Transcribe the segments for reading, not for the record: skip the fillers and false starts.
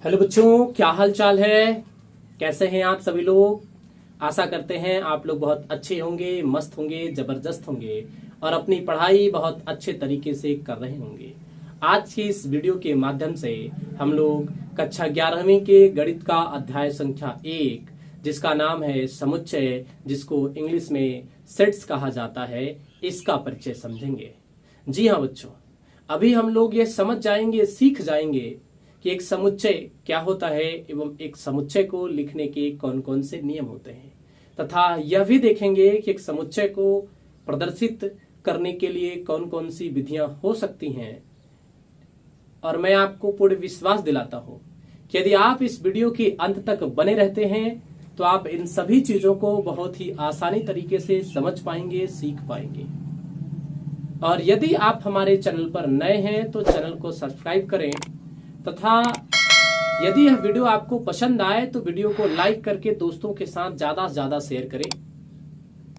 Hello बच्चों, क्या हाल चाल है। कैसे हैं आप सभी लोग। आशा करते हैं आप लोग बहुत अच्छे होंगे, मस्त होंगे, जबरदस्त होंगे और अपनी पढ़ाई बहुत अच्छे तरीके से कर रहे होंगे। आज की इस वीडियो के माध्यम से हम लोग कक्षा 11वीं के गणित का अध्याय संख्या 1 जिसका नाम है समुच्चय, जिसको इंग्लिश में सेट्स कहा जाता है, इसका परिचय समझेंगे। जी हाँ बच्चों, अभी हम लोग ये समझ जाएंगे, सीख जाएंगे कि एक समुच्चय क्या होता है एवं एक समुच्चय को लिखने के कौन कौन से नियम होते हैं, तथा यह भी देखेंगे कि एक समुच्चय को प्रदर्शित करने के लिए कौन कौन सी विधियां हो सकती हैं। और मैं आपको पूर्ण विश्वास दिलाता हूं कि यदि आप इस वीडियो के अंत तक बने रहते हैं तो आप इन सभी चीजों को बहुत ही आसानी तरीके से समझ पाएंगे, सीख पाएंगे। और यदि आप हमारे चैनल पर नए हैं तो चैनल को सब्सक्राइब करें, तथा यदि यह वीडियो आपको पसंद आए तो वीडियो को लाइक करके दोस्तों के साथ ज्यादा से ज्यादा शेयर करें।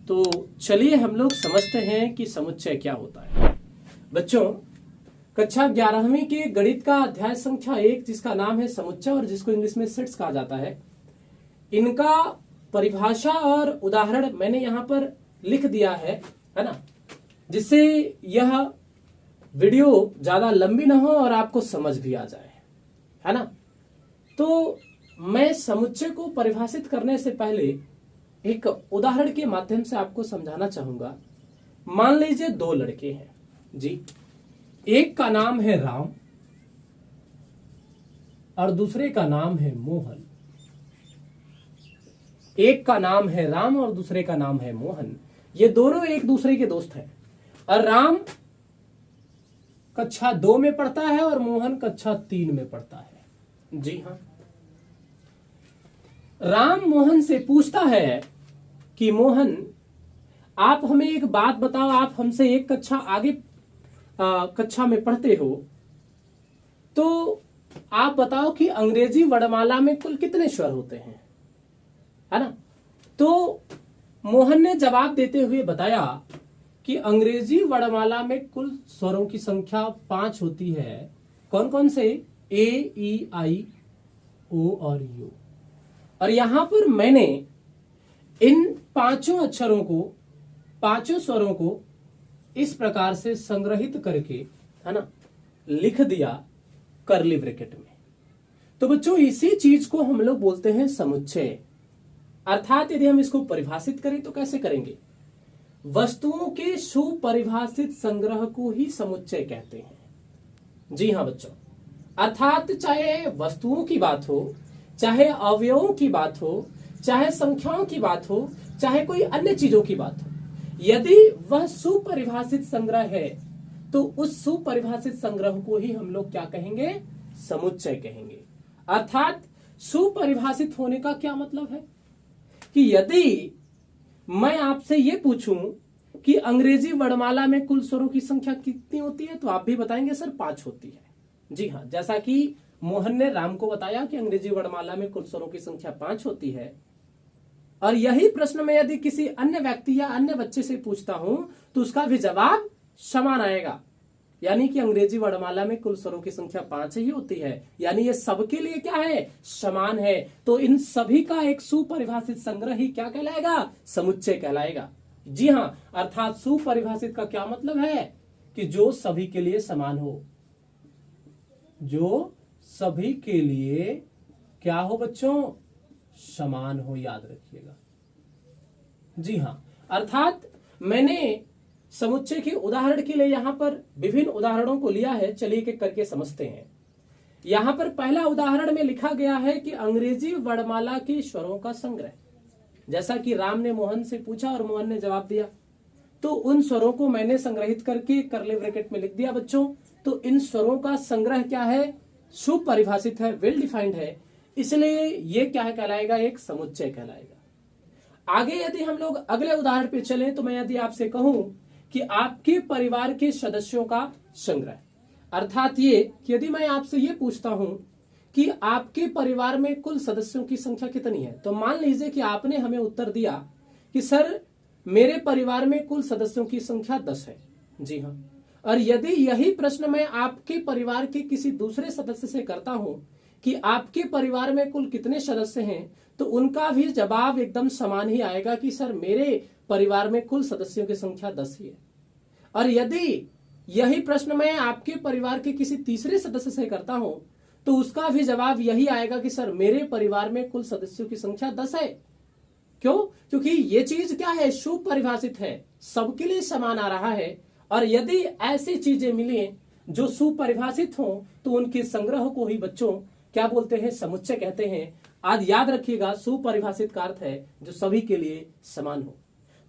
तो चलिए हम लोग समझते हैं कि समुच्चय क्या होता है। बच्चों, कक्षा 11वीं के गणित का अध्याय संख्या 1 जिसका नाम है समुच्चय और जिसको इंग्लिश में सेट्स कहा जाता है, इनका परिभाषा और उदाहरण मैंने यहां पर लिख दिया है ना, जिससे यह वीडियो ज्यादा लंबी ना हो और आपको समझ भी आ जाए, है ना। तो मैं समुच्चय को परिभाषित करने से पहले एक उदाहरण के माध्यम से आपको समझाना चाहूंगा। मान लीजिए दो लड़के हैं जी, एक का नाम है राम और दूसरे का नाम है मोहन। एक का नाम है राम और दूसरे का नाम है मोहन। ये दोनों एक दूसरे के दोस्त हैं और राम कक्षा 2 में पढ़ता है और मोहन कक्षा 3 में पढ़ता है। जी हाँ, राम मोहन से पूछता है कि मोहन, आप हमें एक बात बताओ, आप हमसे एक कक्षा आगे कक्षा में पढ़ते हो, तो आप बताओ कि अंग्रेजी वर्णमाला में कुल कितने स्वर होते हैं, है ना। तो मोहन ने जवाब देते हुए बताया कि अंग्रेजी वर्णमाला में कुल स्वरों की संख्या 5 होती है। कौन कौन से? ए, ई, आई, ओ और यू। और यहां पर मैंने इन पांचों अक्षरों को, पांचों स्वरों को इस प्रकार से संग्रहित करके, है ना, लिख दिया कर्ली ब्रैकेट में। तो बच्चों, इसी चीज को हम लोग बोलते हैं समुच्चय। अर्थात यदि हम इसको परिभाषित करें तो कैसे करेंगे? वस्तुओं के सुपरिभाषित संग्रह को ही समुच्चय कहते हैं। जी हाँ बच्चों, अर्थात चाहे वस्तुओं की बात हो, चाहे अवयवों की बात हो, चाहे संख्याओं की बात हो, चाहे कोई अन्य चीजों की बात हो, यदि वह सुपरिभाषित संग्रह है तो उस सुपरिभाषित संग्रह को ही हम लोग क्या कहेंगे? समुच्चय कहेंगे। अर्थात सुपरिभाषित होने का क्या मतलब है कि यदि मैं आपसे ये पूछूं कि अंग्रेजी वर्णमाला में कुल स्वरों की संख्या कितनी होती है, तो आप भी बताएंगे सर 5 होती है। जी हाँ, जैसा कि मोहन ने राम को बताया कि अंग्रेजी वर्णमाला में कुल स्वरों की संख्या 5 होती है। और यही प्रश्न मैं यदि किसी अन्य व्यक्ति या अन्य बच्चे से पूछता हूं तो उसका भी जवाब समान आएगा, यानी कि अंग्रेजी वर्णमाला में कुल स्वरों की संख्या 5 ही होती है, यानी ये सबके लिए क्या है? समान है। तो इन सभी का एक सुपरिभाषित संग्रह ही क्या कहलाएगा? समुच्चय कहलाएगा। जी हाँ, अर्थात सुपरिभाषित का क्या मतलब है कि जो सभी के लिए समान हो, जो सभी के लिए क्या हो बच्चों? समान हो, याद रखिएगा। जी हाँ, अर्थात मैंने समुच्चय के उदाहरण के लिए यहां पर विभिन्न उदाहरणों को लिया है। चलिए एक करके समझते हैं। यहां पर पहला उदाहरण में लिखा गया है कि अंग्रेजी वर्णमाला के स्वरों का संग्रह। जैसा कि राम ने मोहन से पूछा और मोहन ने जवाब दिया, तो उन स्वरों को मैंने संग्रहित करके कर्ली ब्रैकेट में लिख दिया बच्चों। तो इन स्वरों का संग्रह क्या है? सुपरिभाषित है, वेल डिफाइंड है, इसलिए ये क्या कहलाएगा? एक समुच्चय कहलाएगा। आगे यदि हम लोग अगले उदाहरण पे चलें तो मैं यदि आपसे कहूं कि आपके परिवार के सदस्यों का संग्रह, अर्थात ये कि यदि मैं आपसे ये पूछता हूं कि आपके परिवार में कुल सदस्यों की संख्या कितनी है, तो मान लीजिए कि आपने हमें उत्तर दिया कि सर मेरे परिवार में कुल सदस्यों की संख्या 10 है। जी हाँ, और यदि यही प्रश्न मैं आपके परिवार के किसी दूसरे सदस्य से करता हूं कि आपके परिवार में कुल कितने सदस्य हैं, तो उनका भी जवाब एकदम समान ही आएगा कि सर मेरे परिवार में कुल सदस्यों की संख्या 10 ही है। और यदि यही प्रश्न मैं आपके परिवार के किसी तीसरे सदस्य से करता हूं तो उसका भी जवाब यही आएगा कि सर मेरे परिवार में कुल सदस्यों की संख्या 10 है। क्यों? क्योंकि ये चीज क्या है, सुपरिभाषित है, सबके लिए समान आ रहा है। और यदि ऐसी चीजें मिली जो सुपरिभाषित हो तो उनके संग्रह को ही बच्चों क्या बोलते हैं, समुच्चय कहते हैं। आज याद रखिएगा, सुपरिभाषित का अर्थ है जो सभी के लिए समान हो।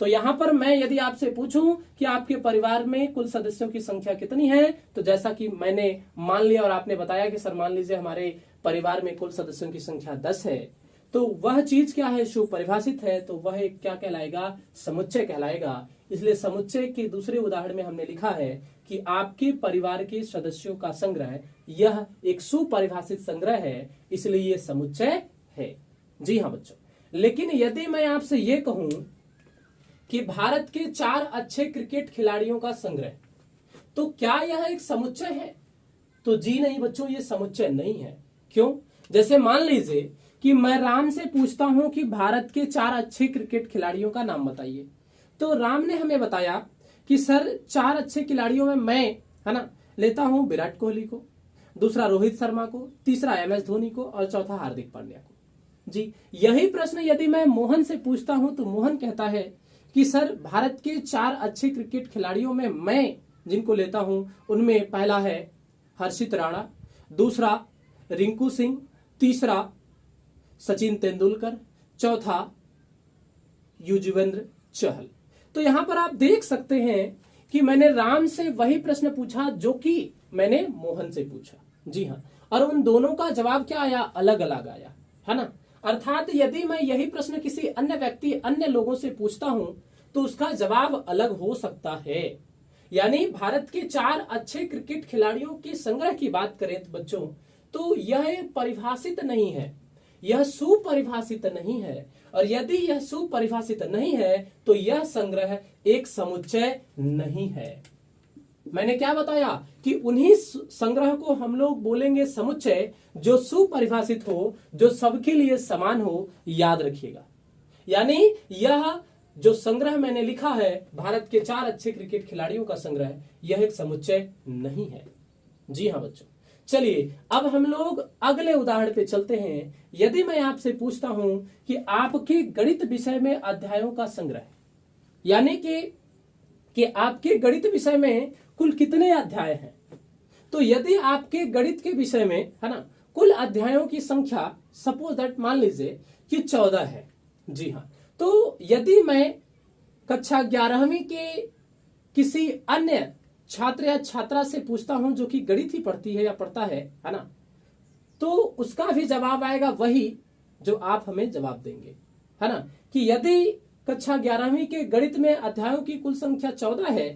तो यहां पर मैं यदि आपसे पूछूं कि आपके परिवार में कुल सदस्यों की संख्या कितनी है, तो जैसा कि मैंने मान लिया और आपने बताया कि सर मान लीजिए हमारे परिवार में कुल सदस्यों की संख्या 10 है, तो वह चीज क्या है, सुपरिभाषित है, तो वह एक क्या कहलाएगा, समुच्चय कहलाएगा। इसलिए समुच्चय के दूसरे उदाहरण में हमने लिखा है कि आपके परिवार के सदस्यों का संग्रह यह एक सुपरिभाषित संग्रह है, इसलिए यह समुच्चय है। जी हाँ बच्चों, लेकिन यदि मैं आपसे यह कहूं कि भारत के 4 अच्छे क्रिकेट खिलाड़ियों का संग्रह, तो क्या यह एक समुच्चय है? तो जी नहीं बच्चों, यह समुच्चय नहीं है। क्यों? जैसे मान लीजिए कि मैं राम से पूछता हूं कि भारत के 4 अच्छे क्रिकेट खिलाड़ियों का नाम बताइए, तो राम ने हमें बताया कि सर 4 अच्छे खिलाड़ियों में मैं है ना लेता हूं विराट कोहली को, दूसरा रोहित शर्मा को, तीसरा MS धोनी को और चौथा हार्दिक पांड्या को। जी, यही प्रश्न यदि मैं मोहन से पूछता हूं तो मोहन कहता है कि सर भारत के 4 अच्छे क्रिकेट खिलाड़ियों में मैं जिनको लेता हूं उनमें पहला है हर्षित राणा, दूसरा रिंकू सिंह, तीसरा सचिन तेंदुलकर, चौथा युजवेंद्र चहल। तो यहां पर आप देख सकते हैं कि मैंने राम से वही प्रश्न पूछा जो कि मैंने मोहन से पूछा। जी हाँ, और उन दोनों का जवाब क्या आया, अलग अलग आया, है ना। अर्थात यदि मैं यही प्रश्न किसी अन्य व्यक्ति, अन्य लोगों से पूछता हूं तो उसका जवाब अलग हो सकता है। यानी भारत के 4 अच्छे क्रिकेट खिलाड़ियों के संग्रह की बात करें तो बच्चों, तो यह परिभाषित नहीं है, यह सुपरिभाषित नहीं है। और यदि यह सुपरिभाषित नहीं है तो यह संग्रह एक समुच्चय नहीं है। मैंने क्या बताया कि उन्हीं संग्रह को हम लोग बोलेंगे समुच्चय जो सुपरिभाषित हो, जो सबके लिए समान हो। याद रखिएगा, यानी यह जो संग्रह मैंने लिखा है भारत के 4 अच्छे क्रिकेट खिलाड़ियों का संग्रह, यह एक समुच्चय नहीं है। जी हाँ बच्चों, चलिए अब हम लोग अगले उदाहरण पे चलते हैं। यदि मैं आपसे पूछता हूं कि आपके गणित विषय में अध्यायों का संग्रह, यानी कि आपके गणित विषय में कुल कितने अध्याय हैं, तो यदि आपके गणित के विषय में है ना कुल अध्यायों की संख्या सपोज दैट मान लीजिए कि 14 है। जी हाँ, तो यदि मैं कक्षा 11वीं के किसी अन्य छात्र या छात्रा से पूछता हूं जो कि गणित ही पढ़ती है या पढ़ता है ना, तो उसका भी जवाब आएगा वही जो आप हमें जवाब देंगे, है ना। कि यदि कक्षा 11वीं के गणित में अध्यायों की कुल संख्या 14 है,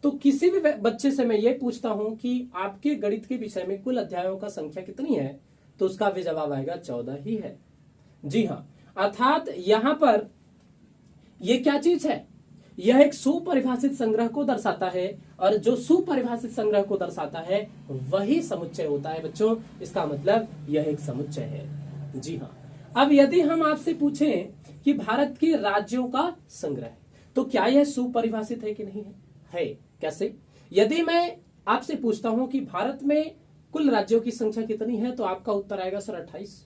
तो किसी भी बच्चे से मैं ये पूछता हूं कि आपके गणित के विषय में कुल अध्यायों का संख्या कितनी है, तो उसका भी जवाब आएगा 14 ही है। जी हाँ, अर्थात यहां पर यह क्या चीज है, यह एक सुपरिभाषित संग्रह को दर्शाता है, और जो सुपरिभाषित संग्रह को दर्शाता है वही समुच्चय होता है बच्चों। इसका मतलब यह एक समुच्चय है। जी हाँ, अब यदि हम आपसे पूछें कि भारत के राज्यों का संग्रह, तो क्या यह सुपरिभाषित है कि नहीं है? कैसे? यदि मैं आपसे पूछता हूं कि भारत में कुल राज्यों की संख्या कितनी है, तो आपका उत्तर आएगा सर 28।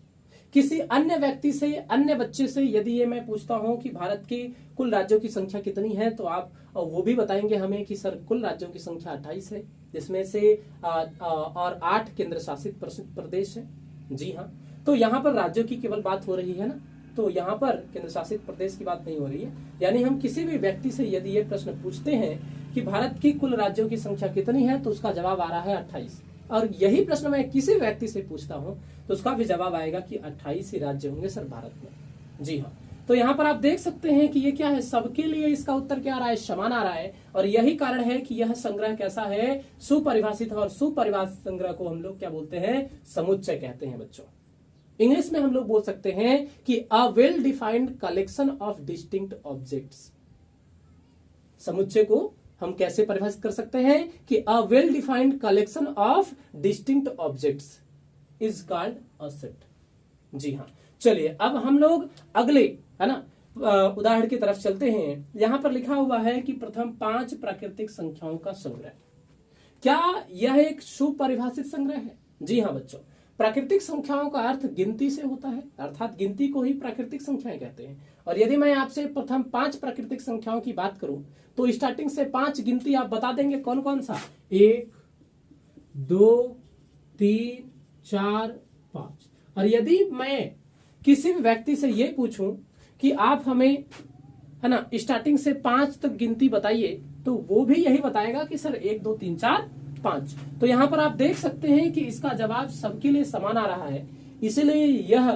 किसी अन्य व्यक्ति से, अन्य बच्चे से यदि ये मैं पूछता हूं कि भारत के कुल राज्यों की संख्या कितनी है, तो आप वो भी बताएंगे हमें कि सर कुल राज्यों की संख्या 28 है, जिसमें से और 8 केंद्र शासित प्रदेश है। जी हाँ, तो यहाँ पर राज्यों की केवल बात हो रही है ना, तो यहाँ पर केंद्र शासित प्रदेश की बात नहीं हो रही है। यानी हम किसी भी व्यक्ति से यदि ये प्रश्न पूछते हैं कि भारत की कुल राज्यों की संख्या कितनी है, तो उसका जवाब आ रहा है 28। और यही प्रश्न मैं किसी व्यक्ति से पूछता हूं तो उसका भी जवाब आएगा कि 28 ही राज्य होंगे सर भारत में। जी हाँ, तो यहाँ पर आप देख सकते हैं कि ये क्या है, सबके लिए इसका उत्तर क्या आ रहा है, समान आ रहा है। और यही कारण है कि यह संग्रह कैसा है, सुपरिभाषित है। और सुपरिभाषित संग्रह को हम लोग क्या बोलते हैं, समुच्चय कहते हैं बच्चों। इंग्लिश में हम लोग बोल सकते हैं कि a well defined collection of distinct objects. समुच्चय को हम कैसे परिभाषित कर सकते हैं कि a well defined collection of distinct objects. Is called a set. जी हाँ, चलिए अब हम लोग अगले है ना उदाहरण की तरफ चलते हैं। यहां पर लिखा हुआ है कि प्रथम 5 प्राकृतिक संख्याओं का संग्रह। क्या यह एक सुपरिभाषित संग्रह है? जी हाँ बच्चों, प्राकृतिक संख्याओं का अर्थ गिनती से होता है, अर्थात गिनती को ही प्राकृतिक संख्याएं कहते हैं। और यदि मैं आपसे प्रथम 5 प्राकृतिक संख्याओं की बात करूं तो स्टार्टिंग से 5 गिनती आप बता देंगे कौन कौन सा? 1 2 3 4 5। और यदि मैं किसी भी व्यक्ति से यह पूछूं कि आप हमें है ना स्टार्टिंग से 5 तक गिनती बताइए, तो वो भी यही बताएगा कि सर 1 2 3 4 5। तो यहां पर आप देख सकते हैं कि इसका जवाब सबके लिए समान आ रहा है। इसलिए यह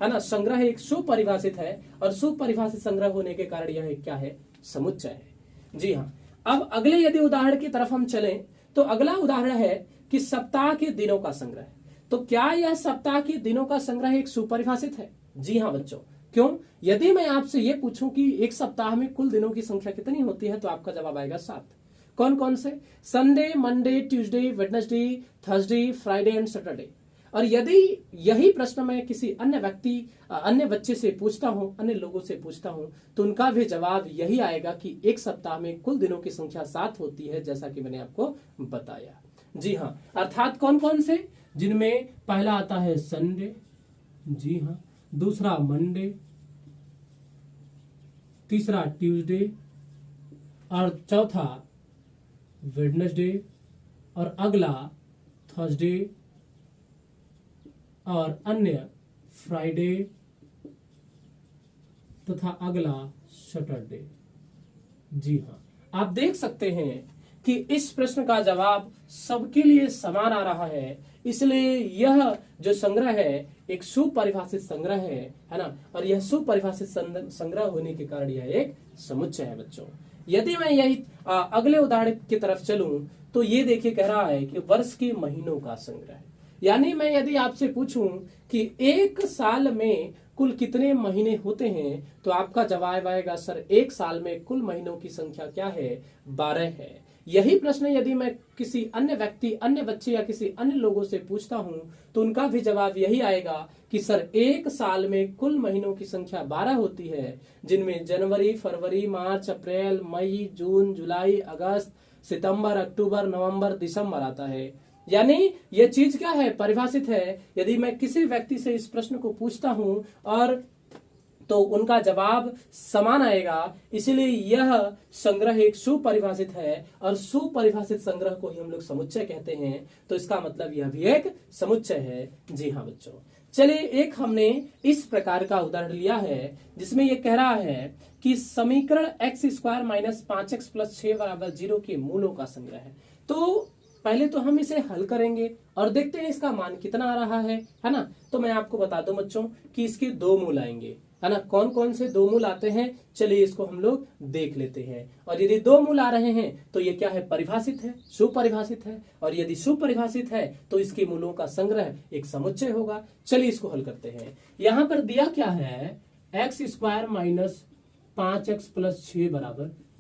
है ना संग्रह एक सुपरिभाषित है, और सुपरिभाषित संग्रह होने के कारण यह क्या है? समुच्चय है। जी हाँ, अब अगले यदि उदाहरण की तरफ हम चलें तो अगला उदाहरण है कि सप्ताह के दिनों का संग्रह। तो क्या यह सप्ताह के दिनों का संग्रह एक सुपरिभाषित है? जी हाँ बच्चों। क्यों? यदि मैं आपसे यह पूछूं कि एक सप्ताह में कुल दिनों की संख्या कितनी होती है, तो आपका जवाब आएगा 7। कौन कौन से? Sunday, Monday, Tuesday, Wednesday, Thursday, Friday and Saturday. और यदि यही प्रश्न मैं किसी अन्य बच्चे से पूछता हूं, अन्य लोगों से पूछता हूं, तो उनका भी जवाब यही आएगा कि एक सप्ताह में कुल दिनों की संख्या 7 होती है, जैसा कि मैंने आपको बताया। जी हाँ, अर्थात कौन कौन से? जिनमें पहला आता है संडे, जी हाँ, दूसरा मंडे, तीसरा ट्यूसडे, और चौथा वेडनेसडे, और अगला थर्सडे, और अन्य फ्राइडे, तथा अगला सैटरडे। जी हाँ, आप देख सकते हैं कि इस प्रश्न का जवाब सबके लिए समान आ रहा है। इसलिए यह जो संग्रह है एक सुपरिभाषित संग्रह है ना, और यह सुपरिभाषित संग्रह होने के कारण यह एक समुच्चय है बच्चों। यदि मैं यही अगले उदाहरण की तरफ चलूं तो ये देखिए कह रहा है कि वर्ष के महीनों का संग्रह। यानी मैं यदि आपसे पूछूं कि एक साल में कुल कितने महीने होते हैं, तो आपका जवाब आएगा सर एक साल में कुल महीनों की संख्या क्या है? 12 है। यही प्रश्न यदि मैं किसी अन्य व्यक्ति, अन्य बच्चे या किसी अन्य लोगों से पूछता हूं, तो उनका भी जवाब यही आएगा कि सर एक साल में कुल महीनों की संख्या 12 होती है, जिनमें जनवरी, फरवरी, मार्च, अप्रैल, मई, जून, जुलाई, अगस्त, सितंबर, अक्टूबर, नवंबर, दिसंबर आता है। यानी ये चीज क्या है? परिभाषित है। यदि मैं किसी व्यक्ति से इस प्रश्न को पूछता हूं और तो उनका जवाब समान आएगा। इसलिए यह संग्रह एक सुपरिभाषित है, और सुपरिभाषित संग्रह को ही हम लोग समुच्चय कहते हैं। तो इसका मतलब यह भी एक समुच्चय है। जी हाँ बच्चों, चलिए एक हमने इस प्रकार का उदाहरण लिया है जिसमें यह कह रहा है कि समीकरण x² - 5x + 6 = 0 के मूलों का संग्रह है। तो पहले तो हम इसे हल करेंगे और देखते हैं इसका मान कितना आ रहा है ना। तो मैं आपको बता दूं बच्चों कि इसके 2 मूल आएंगे, है ना। कौन कौन से 2 मूल आते हैं, चलिए इसको हम लोग देख लेते हैं। और यदि 2 मूल आ रहे हैं तो ये क्या है? परिभाषित है, सुपरिभाषित है। और यदि सुपरिभाषित है तो इसके मूलों का संग्रह एक समुच्चय होगा। चलिए इसको हल करते हैं। यहां पर दिया क्या है? x² - 5x + 6 =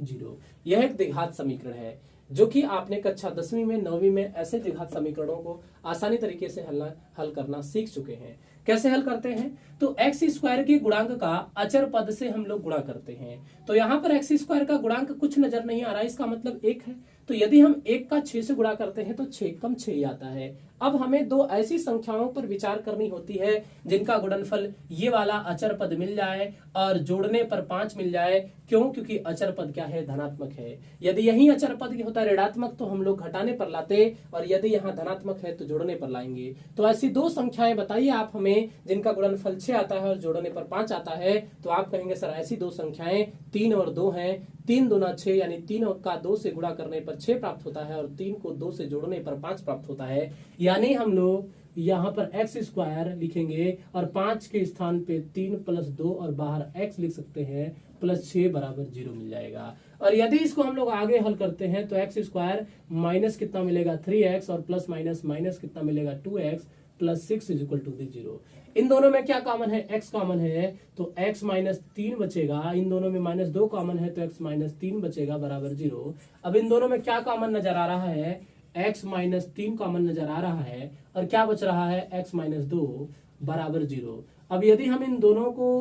0। यह एक द्विघात समीकरण है जो कि आपने कक्षा 10वीं में, 9वीं में ऐसे द्विघात समीकरणों को आसानी तरीके से हल करना सीख चुके हैं। कैसे हल करते हैं? तो x² के गुणांक का अचर पद से हम लोग गुणा करते हैं। तो यहाँ पर x² का गुणांक कुछ नजर नहीं आ रहा है, इसका मतलब 1 है। तो यदि हम 1 का 6 से गुणा करते हैं तो 6 कम 6 ही आता है। अब हमें 2 ऐसी संख्याओं पर विचार करनी होती है जिनका गुणनफल ये वाला अचर पद मिल जाए और जोड़ने पर 5 मिल जाए। क्यों? क्योंकि अचर पद क्या है? धनात्मक है। यदि यही अचर पद होता ऋणात्मक तो हम लोग घटाने पर लाते, और यदि यहाँ धनात्मक है तो जोड़ने पर लाएंगे। तो ऐसी 2 संख्याएं बताइए आप हमें जिनका गुणनफल 6 आता है और जोड़ने पर 5 आता है। तो आप कहेंगे सर ऐसी 2 संख्याएं 3 और 2 हैं। 3 दूना 6, यानी 3 का 2 से गुणा करने पर 6 प्राप्त होता है, और 3 को 2 से जोड़ने पर 5 प्राप्त होता है। यानी हम लोग यहाँ पर x² लिखेंगे और 5 के स्थान पे 3 + 2 और बाहर x लिख सकते हैं, +6 = 0 मिल जाएगा। और यदि इसको हम लोग आगे हल करते हैं तो x² माइनस कितना मिलेगा? 3x, और प्लस माइनस माइनस कितना मिलेगा? 2x + 6 = 0। इन दोनों में क्या कॉमन है? x कॉमन है, तो x - 3 बचेगा। इन दोनों में -2 कॉमन है तो x - 3 बचेगा बराबर 0। अब इन दोनों में क्या कॉमन नजर आ रहा है? x माइनस 3 कॉमन नजर आ रहा है और क्या बच रहा है x माइनस 2 बराबर 0। अब यदि हम इन दोनों को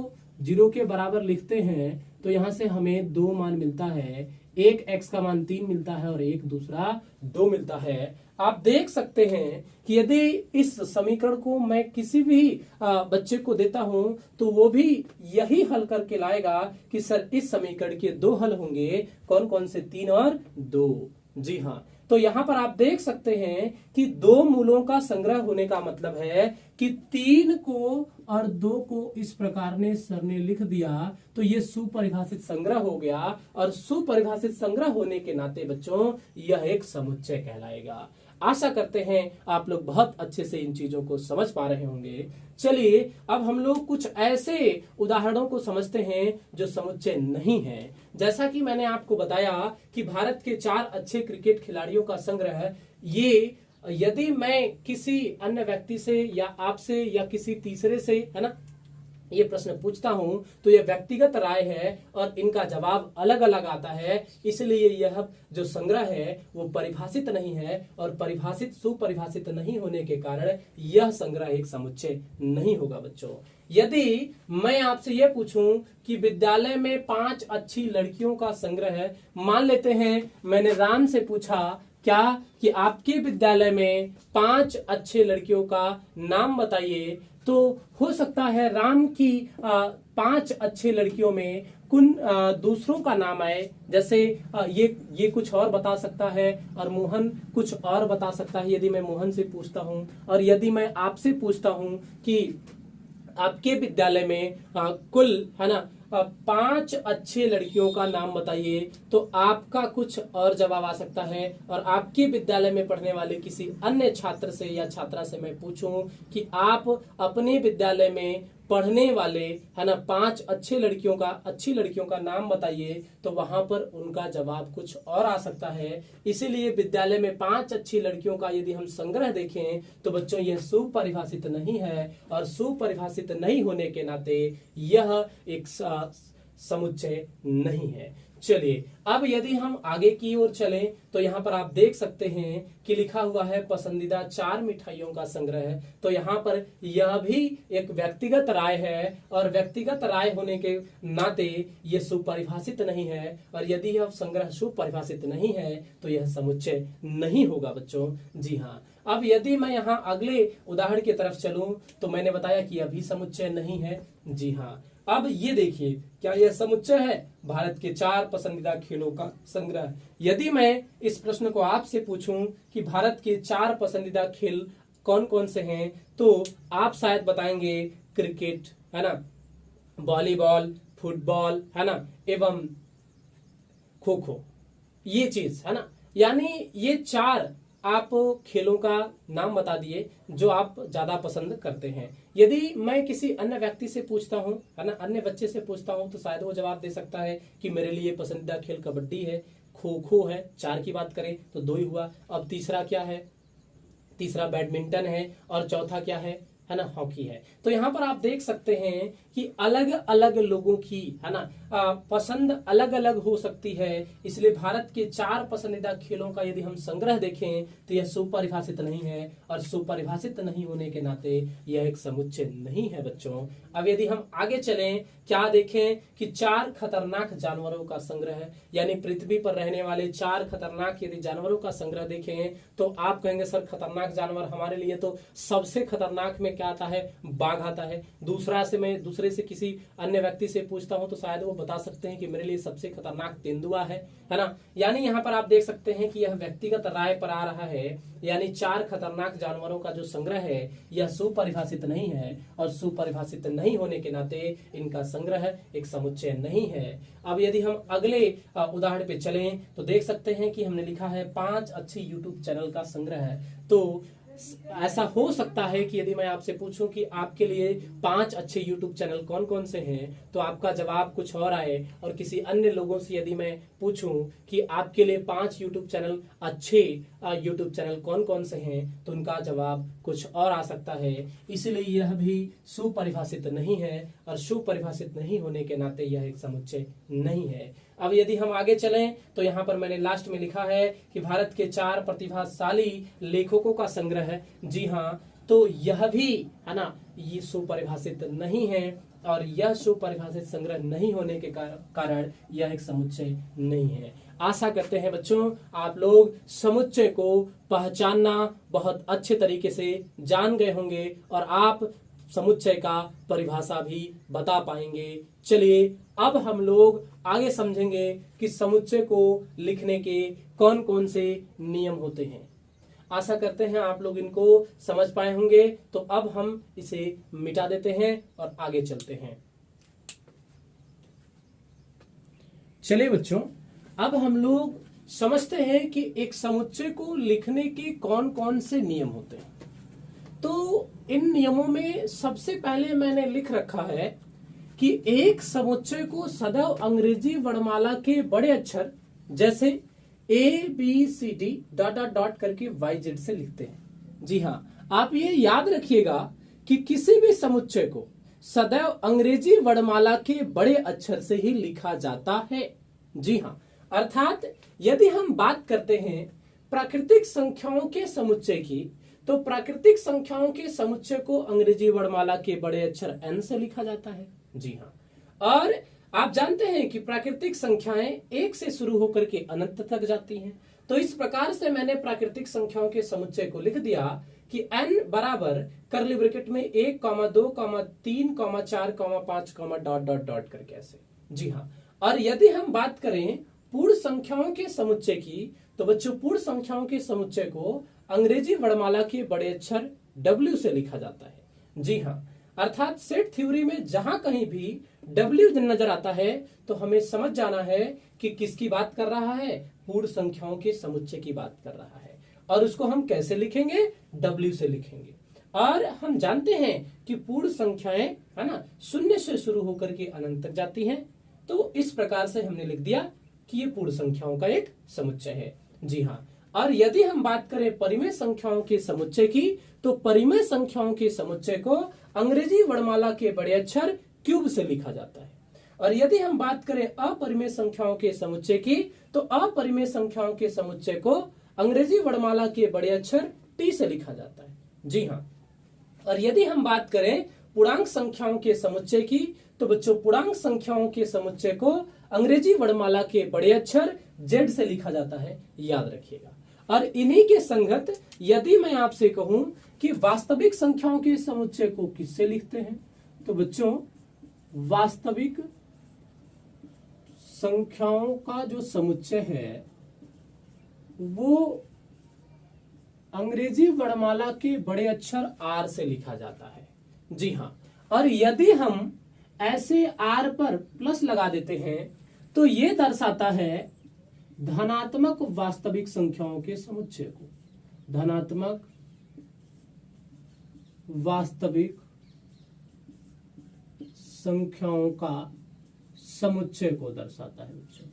0 के बराबर लिखते हैं तो यहां से हमें 2 मान मिलता है, एक x का मान 3 मिलता है और एक दूसरा 2 मिलता है। आप देख सकते हैं कि यदि इस समीकरण को मैं किसी भी बच्चे को देता हूं तो वो भी यही हल करके लाएगा कि सर इस समीकरण के 2 हल होंगे, कौन कौन से, 3 और 2। जी हाँ, तो यहां पर आप देख सकते हैं कि 2 मूलों का संग्रह होने का मतलब है कि 3 को और 2 को इस प्रकार ने सर ने लिख दिया तो ये सुपरिभाषित संग्रह हो गया, और सुपरिभाषित संग्रह होने के नाते बच्चों यह एक समुच्चय कहलाएगा। आशा करते हैं आप लोग बहुत अच्छे से इन चीजों को समझ पा रहे होंगे। चलिए अब हम लोग कुछ ऐसे उदाहरणों को समझते हैं जो समुच्चय नहीं है। जैसा कि मैंने आपको बताया कि भारत के 4 अच्छे क्रिकेट खिलाड़ियों का संग्रह, ये यदि मैं किसी अन्य व्यक्ति से या आपसे या किसी तीसरे से, है ना, ये प्रश्न पूछता हूं तो यह व्यक्तिगत राय है और इनका जवाब अलग अलग आता है, इसलिए यह जो संग्रह है वो परिभाषित नहीं है, और परिभाषित सुपरिभाषित नहीं होने के कारण यह संग्रह एक समुच्चय नहीं होगा बच्चों। यदि मैं आपसे यह पूछूं कि विद्यालय में 5 अच्छी लड़कियों का संग्रह है, मान लेते हैं मैंने राम से पूछा क्या कि आपके विद्यालय में 5 अच्छे लड़कियों का नाम बताइए, तो हो सकता है राम की 5 अच्छे लड़कियों में कुछ दूसरों का नाम आए, जैसे ये कुछ और बता सकता है और मोहन कुछ और बता सकता है। यदि मैं मोहन से पूछता हूं और यदि मैं आपसे पूछता हूं कि आपके विद्यालय में कुल, है ना, 5 अच्छे लड़कियों का नाम बताइए, तो आपका कुछ और जवाब आ सकता है। और आपके विद्यालय में पढ़ने वाले किसी अन्य छात्र से या छात्रा से मैं पूछूं कि आप अपने विद्यालय में पढ़ने वाले, है ना, 5 अच्छी लड़कियों का नाम बताइए, तो वहां पर उनका जवाब कुछ और आ सकता है। इसीलिए विद्यालय में 5 अच्छी लड़कियों का यदि हम संग्रह देखें तो बच्चों यह सुपरिभाषित नहीं है, और सुपरिभाषित नहीं होने के नाते यह एक समुच्चय नहीं है। चलिए अब यदि हम आगे की ओर चलें तो यहाँ पर आप देख सकते हैं कि लिखा हुआ है पसंदीदा 4 मिठाइयों का संग्रह। तो यहाँ पर यह भी एक व्यक्तिगत राय है, और व्यक्तिगत राय होने के नाते यह सुपरिभाषित नहीं है, और यदि यह संग्रह सुपरिभाषित नहीं है तो यह समुच्चय नहीं होगा बच्चों। जी हाँ, अब यदि मैं यहाँ अगले उदाहरण की तरफ चलूं तो मैंने बताया कि अभी समुच्चय नहीं है। जी हाँ, अब ये देखिए, क्या यह समुच्चय है? भारत के 4 पसंदीदा खेलों का संग्रह। यदि मैं इस प्रश्न को आपसे पूछूं कि भारत के 4 पसंदीदा खेल कौन कौन से हैं, तो आप शायद बताएंगे क्रिकेट, है ना, वॉलीबॉल, फुटबॉल, है ना, एवं खो खो, ये चीज, है ना। यानी ये 4 आप खेलों का नाम बता दिए जो आप ज्यादा पसंद करते हैं। यदि मैं किसी अन्य व्यक्ति से पूछता हूं, है ना, अन्य बच्चे से पूछता हूं, तो शायद वो जवाब दे सकता है कि मेरे लिए पसंदीदा खेल कबड्डी है, खो खो है। 4 की बात करें तो 2 ही हुआ। अब तीसरा क्या है? तीसरा बैडमिंटन है, और चौथा क्या है ना, हॉकी है। तो यहाँ पर आप देख सकते हैं कि अलग अलग लोगों की, है ना, पसंद अलग अलग हो सकती है। इसलिए भारत के 4 पसंदीदा खेलों का यदि हम संग्रह देखें तो यह सुपरिभाषित नहीं है, और सुपरिभाषित नहीं होने के नाते यह एक समुच्चय नहीं है बच्चों। अब यदि हम आगे चलें, क्या देखें कि 4 खतरनाक जानवरों का संग्रह, यानी पृथ्वी पर रहने वाले 4 खतरनाक यदि जानवरों का संग्रह देखें तो आप कहेंगे सर खतरनाक जानवर, हमारे लिए तो सबसे खतरनाक में क्या आता है? बाघ आता है। दूसरे से किसी अन्य व्यक्ति से पूछता हूं तो शायद वो बता सकते हैं कि मेरे लिए सबसे खतरनाक तेंदुआ है ना। यानी यहाँ पर आप देख सकते हैं कि यह व्यक्तिगत राय पर आ रहा है, यानी 4 खतरनाक जानवरों का जो संग्रह है यह सुपरिभाषित नहीं है, और सुपरिभाषित नहीं होने के नाते इनका संग्रह एक समुच्चय नहीं है। अब यदि हम अगले उदाहरण पे चलें तो देख सकते हैं कि हमने लिखा है 5 अच्छी यूट्यूब चैनल का संग्रह है। तो ऐसा हो सकता है कि यदि मैं आपसे पूछूं कि आपके लिए 5 अच्छे YouTube चैनल कौन कौन से हैं, तो आपका जवाब कुछ और आए, और किसी अन्य लोगों से यदि मैं पूछूं कि आपके लिए 5 YouTube चैनल अच्छे YouTube चैनल कौन कौन से हैं, तो उनका जवाब कुछ और आ सकता है। इसलिए यह भी सुपरिभाषित नहीं है, और सुपरिभाषित नहीं होने के नाते यह एक समुच्चय नहीं है। अब यदि हम आगे चलें तो यहाँ पर मैंने लास्ट में लिखा है कि भारत के 4 प्रतिभाशाली लेखकों का संग्रह है। जी हाँ, तो यह भी है ना, ये सुपरिभाषित नहीं है, और यह सुपरिभाषित संग्रह नहीं होने के कारण यह एक समुच्चय नहीं है। आशा करते हैं बच्चों आप लोग समुच्चय को पहचानना बहुत अच्छे तरीके से जान गए होंगे और आप समुच्चय का परिभाषा भी बता पाएंगे। चलिए अब हम लोग आगे समझेंगे कि समुच्चय को लिखने के कौन कौन से नियम होते हैं। आशा करते हैं आप लोग इनको समझ पाए होंगे। तो अब हम इसे मिटा देते हैं और आगे चलते हैं। चलिए बच्चों, अब हम लोग समझते हैं कि एक समुच्चय को लिखने के कौन कौन से नियम होते हैं। तो इन नियमों में सबसे पहले मैंने लिख रखा है कि एक समुच्चय को सदैव अंग्रेजी वर्णमाला के बड़े अक्षर जैसे ABCD डॉट डॉट डॉट करके YZ से लिखते हैं। जी हाँ, आप ये याद रखिएगा कि किसी भी समुच्चय को सदैव अंग्रेजी वर्णमाला के बड़े अक्षर से ही लिखा जाता है। जी हाँ, अर्थात यदि हम बात करते हैं प्राकृतिक संख्याओं के समुच्चय की, तो प्राकृतिक संख्याओं के समुच्चय को अंग्रेजी वर्णमाला के बड़े अक्षर N से लिखा जाता है। जी हाँ, और आप जानते हैं कि प्राकृतिक संख्याएं 1 से शुरू होकर के अनंत तक जाती हैं। तो इस प्रकार से मैंने प्राकृतिक संख्याओं के समुच्चय को लिख दिया कि n बराबर कर्ली ब्रैकेट में 1, 2, 3, 4, 5 डॉट डॉट डॉट करके ऐसे। जी हाँ, और यदि हम बात करें पूर्ण संख्याओं के समुच्चय की, तो बच्चों पूर्ण संख्याओं के समुच्चय को अंग्रेजी वर्णमाला के बड़े अक्षर W से लिखा जाता है। जी हाँ, अर्थात सेट थ्योरी में जहां कहीं भी W नजर आता है तो हमें समझ जाना है कि किसकी बात कर रहा है, पूर्ण संख्याओं के समुच्चय की बात कर रहा है। और उसको हम कैसे लिखेंगे, W से लिखेंगे। और हम जानते हैं कि पूर्ण संख्याएं है ना 0 से शुरू होकर के अनंत तक जाती हैं। तो इस प्रकार से हमने लिख दिया कि ये पूर्ण संख्याओं का एक समुच्चय है। जी हाँ, और यदि हम बात करें परिमेय संख्याओं के समुच्चय की, तो परिमेय संख्याओं के समुच्चय को अंग्रेजी वर्णमाला के बड़े अक्षर क्यूब से लिखा जाता है। और यदि हम बात करें अपरिमेय संख्याओं के समुच्चय की, तो अपरिमेय संख्याओं के समुच्चय को अंग्रेजी वर्णमाला के बड़े अक्षर T से लिखा जाता है। जी हाँ, और यदि हम बात करें पूर्णांक संख्याओं के समुच्चय की, तो बच्चों पूर्णांक संख्याओं के समुच्चय को अंग्रेजी वर्णमाला के बड़े अक्षर Z से लिखा जाता है, याद रखिएगा। और इन्हीं के संगत यदि मैं आपसे कहूं कि वास्तविक संख्याओं के समुच्चय को किससे लिखते हैं, तो बच्चों वास्तविक संख्याओं का जो समुच्चय है वो अंग्रेजी वर्णमाला के बड़े अक्षर R से लिखा जाता है। जी हाँ, और यदि हम ऐसे R पर प्लस लगा देते हैं तो ये दर्शाता है धनात्मक वास्तविक संख्याओं के समुच्चय को, धनात्मक वास्तविक संख्याओं का समुच्चय को दर्शाता है बच्चों,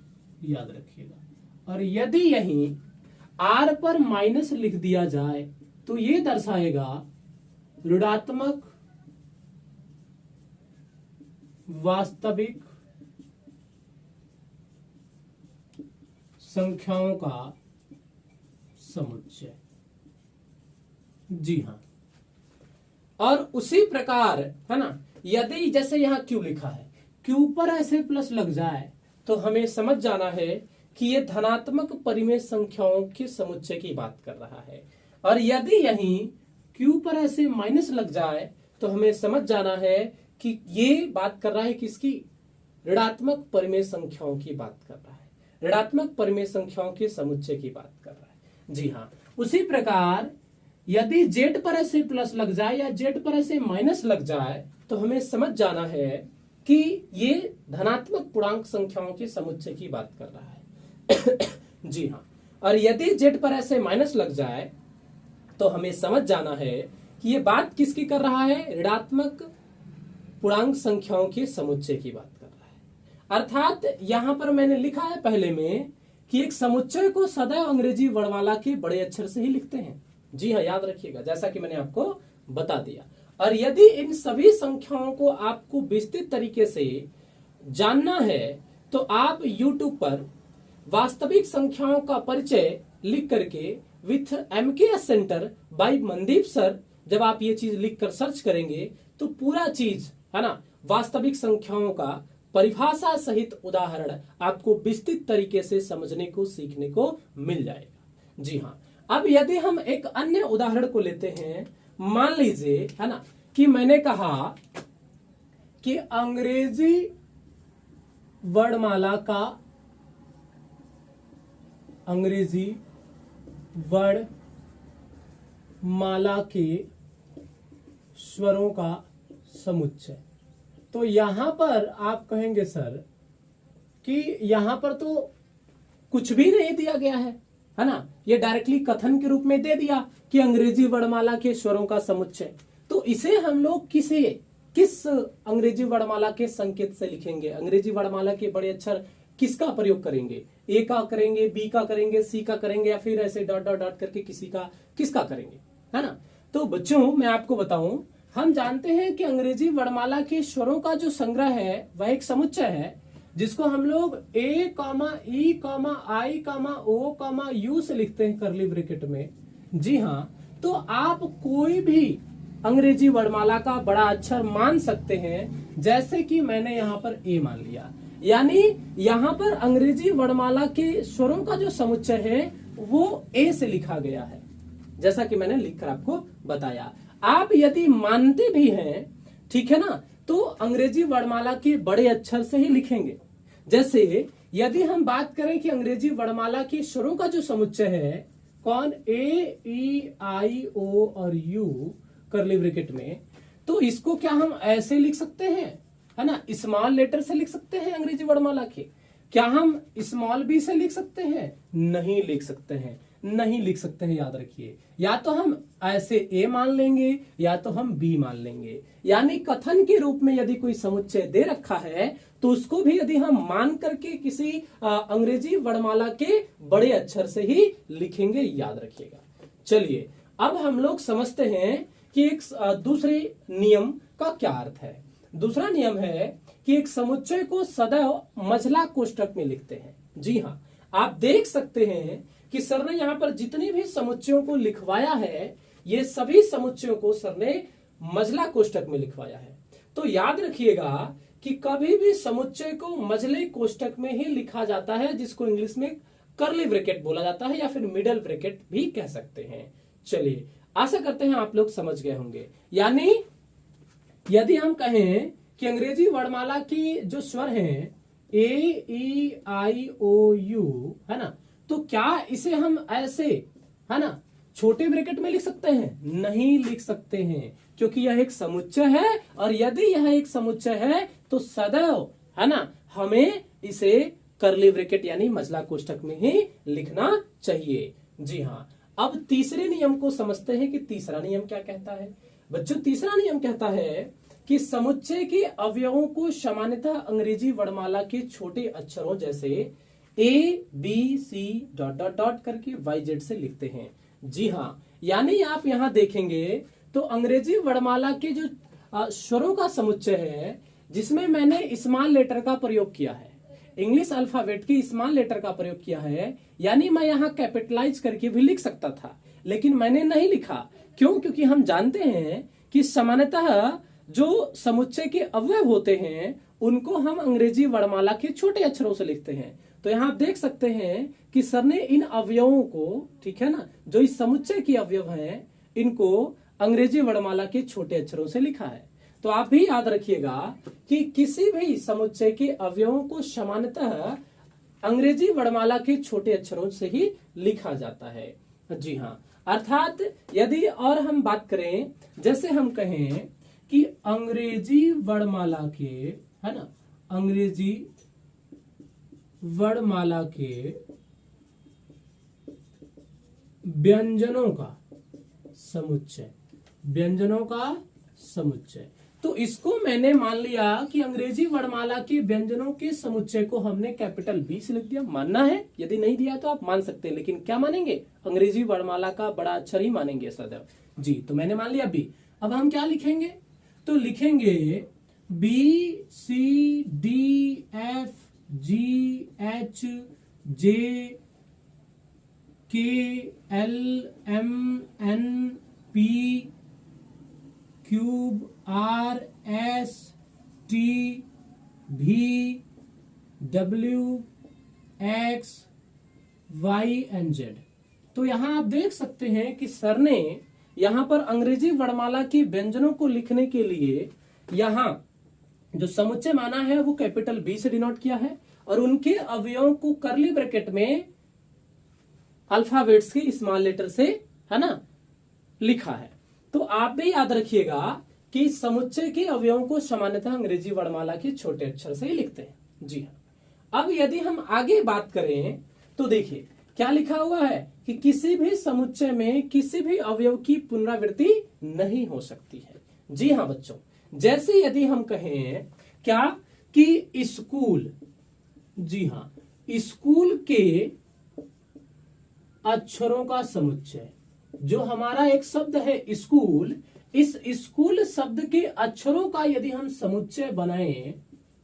याद रखिएगा। और यदि यहीं R पर माइनस लिख दिया जाए तो ये दर्शाएगा ऋणात्मक वास्तविक संख्याओं का समुच्चय। जी हाँ, और उसी प्रकार है ना, यदि जैसे यहां Q लिखा है, Q पर ऐसे प्लस लग जाए तो हमें समझ जाना है कि ये धनात्मक परिमेय संख्याओं के समुच्चय की बात कर रहा है। और यदि यहीं Q पर ऐसे माइनस लग जाए तो हमें समझ जाना है कि ये बात कर रहा है किसकी, ऋणात्मक परिमेय संख्याओं की बात कर रहा है, ऋणात्मक परिमेय संख्याओं के समुच्चय की बात कर रहा है। जी हाँ, उसी प्रकार यदि Z पर ऐसे प्लस लग जाए या Z पर ऐसे माइनस लग जाए तो हमें समझ जाना है कि ये धनात्मक पूर्णांक संख्याओं के समुच्चय की बात कर रहा है। जी हाँ, और यदि Z पर ऐसे माइनस लग जाए तो हमें समझ जाना है कि ये बात किसकी कर रहा है, ऋणात्मक पूर्णांक संख्याओं के समुच्चय की बात कर रहा है। अर्थात यहां पर मैंने लिखा है पहले में कि एक समुच्चय को सदैव अंग्रेजी वर्णमाला के बड़े अक्षर से ही लिखते हैं। जी हाँ, याद रखिएगा, जैसा कि मैंने आपको बता दिया। और यदि इन सभी संख्याओं को आपको विस्तृत तरीके से जानना है तो आप YouTube पर वास्तविक संख्याओं का परिचय लिख करके with MKS centre by Mandeep sir, जब आप ये चीज लिख कर सर्च करेंगे तो पूरा चीज है ना, वास्तविक संख्याओं का परिभाषा सहित उदाहरण आपको विस्तृत तरीके से समझने को सीखने को मिल जाएगा। जी हाँ, अब यदि हम एक अन्य उदाहरण को लेते हैं, मान लीजिए है ना कि मैंने कहा कि अंग्रेजी वर्णमाला का, अंग्रेजी वर्णमाला के स्वरों का समुच्चय। तो यहां पर आप कहेंगे सर कि यहां पर तो कुछ भी नहीं दिया गया है ना, ये डायरेक्टली कथन के रूप में दे दिया कि अंग्रेजी वर्णमाला के स्वरों का समुच्चय। तो इसे हम लोग किस अंग्रेजी वर्णमाला के संकेत से लिखेंगे? अंग्रेजी वर्णमाला के बड़े अक्षर किसका प्रयोग करेंगे? ए का करेंगे, बी का करेंगे, सी का करेंगे, या फिर ऐसे डॉट डॉट डॉट करके किसका करेंगे, है ना? तो बच्चों मैं आपको बताऊं, हम जानते हैं कि अंग्रेजी वर्णमाला के स्वरों का जो संग्रह है वह एक समुच्चय है, जिसको हम लोग ए कामा ई कामा आई कामा ओ कामा यू से लिखते हैं कर्ली ब्रैकेट में। जी हाँ, तो आप कोई भी अंग्रेजी वर्णमाला का बड़ा अक्षर मान सकते हैं, जैसे कि मैंने यहाँ पर ए मान लिया, यानी यहाँ पर अंग्रेजी वर्णमाला के स्वरों का जो समुच्चय है वो ए से लिखा गया है, जैसा कि मैंने लिखकर आपको बताया। आप यदि मानते भी हैं, ठीक है ना, तो अंग्रेजी वर्णमाला के बड़े अक्षर से ही लिखेंगे। जैसे यदि हम बात करें कि अंग्रेजी वर्णमाला के स्वरों का जो समुच्चय है कौन, ए ई आई ओ और यू कर्ली ब्रैकेट में, तो इसको क्या हम ऐसे लिख सकते हैं, है ना, स्मॉल लेटर से लिख सकते हैं अंग्रेजी वर्णमाला के? क्या हम स्मॉल बी से लिख सकते हैं? नहीं लिख सकते हैं, नहीं लिख सकते हैं, याद रखिए। या तो हम ऐसे ए मान लेंगे या तो हम बी मान लेंगे। यानी कथन के रूप में यदि कोई समुच्चय दे रखा है तो उसको भी यदि हम मान करके किसी अंग्रेजी वर्णमाला के बड़े अक्षर से ही लिखेंगे, याद रखिएगा। चलिए अब हम लोग समझते हैं कि एक दूसरे नियम का क्या अर्थ है। दूसरा नियम है कि एक समुच्चय को सदैव मझला कोष्ठक में लिखते हैं। जी हाँ, आप देख सकते हैं कि सर ने यहाँ पर जितनी भी समुच्चयों को लिखवाया है, ये सभी समुच्चयों को सर ने मझला कोष्ठक में लिखवाया है। तो याद रखिएगा कि कभी भी समुच्चय को मझले कोष्ठक में ही लिखा जाता है, जिसको इंग्लिश में कर्ली ब्रैकेट बोला जाता है या फिर मिडल ब्रैकेट भी कह सकते हैं। चलिए, आशा करते हैं आप लोग समझ गए होंगे। यानी यदि हम कहें कि अंग्रेजी वर्णमाला की जो स्वर हैं ए ई आई ओ यू, है ना, तो क्या इसे हम ऐसे, है ना, छोटे ब्रैकेट में लिख सकते हैं? नहीं लिख सकते हैं, क्योंकि यह एक समुच्चय है, और यदि यह एक समुच्चय है तो सदैव, है ना, हमें इसे कर्ली ब्रैकेट यानी मझला कोष्ठक में ही लिखना चाहिए। जी हाँ, अब तीसरे नियम को समझते हैं कि तीसरा नियम क्या कहता है। बच्चों, तीसरा नियम कहता है कि समुच्चय के अवयवों को सामान्यतः अंग्रेजी वर्णमाला के छोटे अक्षरों जैसे a b c dot dot dot करके वाई जेड से लिखते हैं। जी हाँ, यानी आप यहां देखेंगे तो अंग्रेजी वर्णमाला के जो स्वरों का समुच्चय है, जिसमें मैंने स्मॉल लेटर का प्रयोग किया है, इंग्लिश अल्फाबेट की स्मॉल लेटर का प्रयोग किया है, यानी मैं यहाँ कैपिटलाइज करके भी लिख सकता था, लेकिन मैंने नहीं लिखा। क्यों? क्योंकि हम जानते हैं कि सामान्यतः जो समुच्चय के अवयव होते हैं उनको हम अंग्रेजी वर्णमाला के छोटे अक्षरों से लिखते हैं। तो यहाँ आप देख सकते हैं कि सर ने इन अवयवों को, ठीक है ना, जो इस समुच्चय के अवयव हैं, इनको अंग्रेजी वर्णमाला के छोटे अक्षरों से लिखा है। तो आप भी याद रखिएगा कि किसी भी समुच्चय के अवयवों को सामान्यतः अंग्रेजी वर्णमाला के छोटे अक्षरों से ही लिखा जाता है। जी हाँ, अर्थात यदि और हम बात करें, जैसे हम कहें कि अंग्रेजी वर्णमाला के, है ना, अंग्रेजी वर्णमाला के व्यंजनों का समुच्चय, व्यंजनों का समुच्चय, तो इसको मैंने मान लिया कि अंग्रेजी वर्णमाला के व्यंजनों के समुच्चय को हमने कैपिटल बी से लिख दिया। मानना है, यदि नहीं दिया तो आप मान सकते हैं, लेकिन क्या मानेंगे? अंग्रेजी वर्णमाला का बड़ा अक्षर ही मानेंगे सदैव। जी, तो मैंने मान लिया बी। अब हम क्या लिखेंगे? तो लिखेंगे b c d f GHJKLMNP q RSTVWXYNZ। तो यहां आप देख सकते हैं कि सर ने यहां पर अंग्रेजी वर्णमाला की व्यंजनों को लिखने के लिए यहां जो समुच्चय माना है वो कैपिटल बी से डिनोट किया है और उनके अवयवों को कर्ली ब्रैकेट में अल्फाबेट्स के स्मॉल लेटर से, है ना, लिखा है। तो आप भी याद रखिएगा कि समुच्चय के अवयवों को सामान्यतः अंग्रेजी वर्णमाला के छोटे अक्षर से ही लिखते हैं। जी हाँ। अब यदि हम आगे बात करें तो देखिए क्या लिखा हुआ है कि किसी भी समुच्चय में किसी भी अवयव की पुनरावृत्ति नहीं हो सकती है। जी हाँ बच्चों, जैसे यदि हम कहें क्या कि स्कूल, जी हाँ, स्कूल के अक्षरों का समुच्चय, जो हमारा एक शब्द है स्कूल, इस स्कूल शब्द के अक्षरों का यदि हम समुच्चय बनाएं,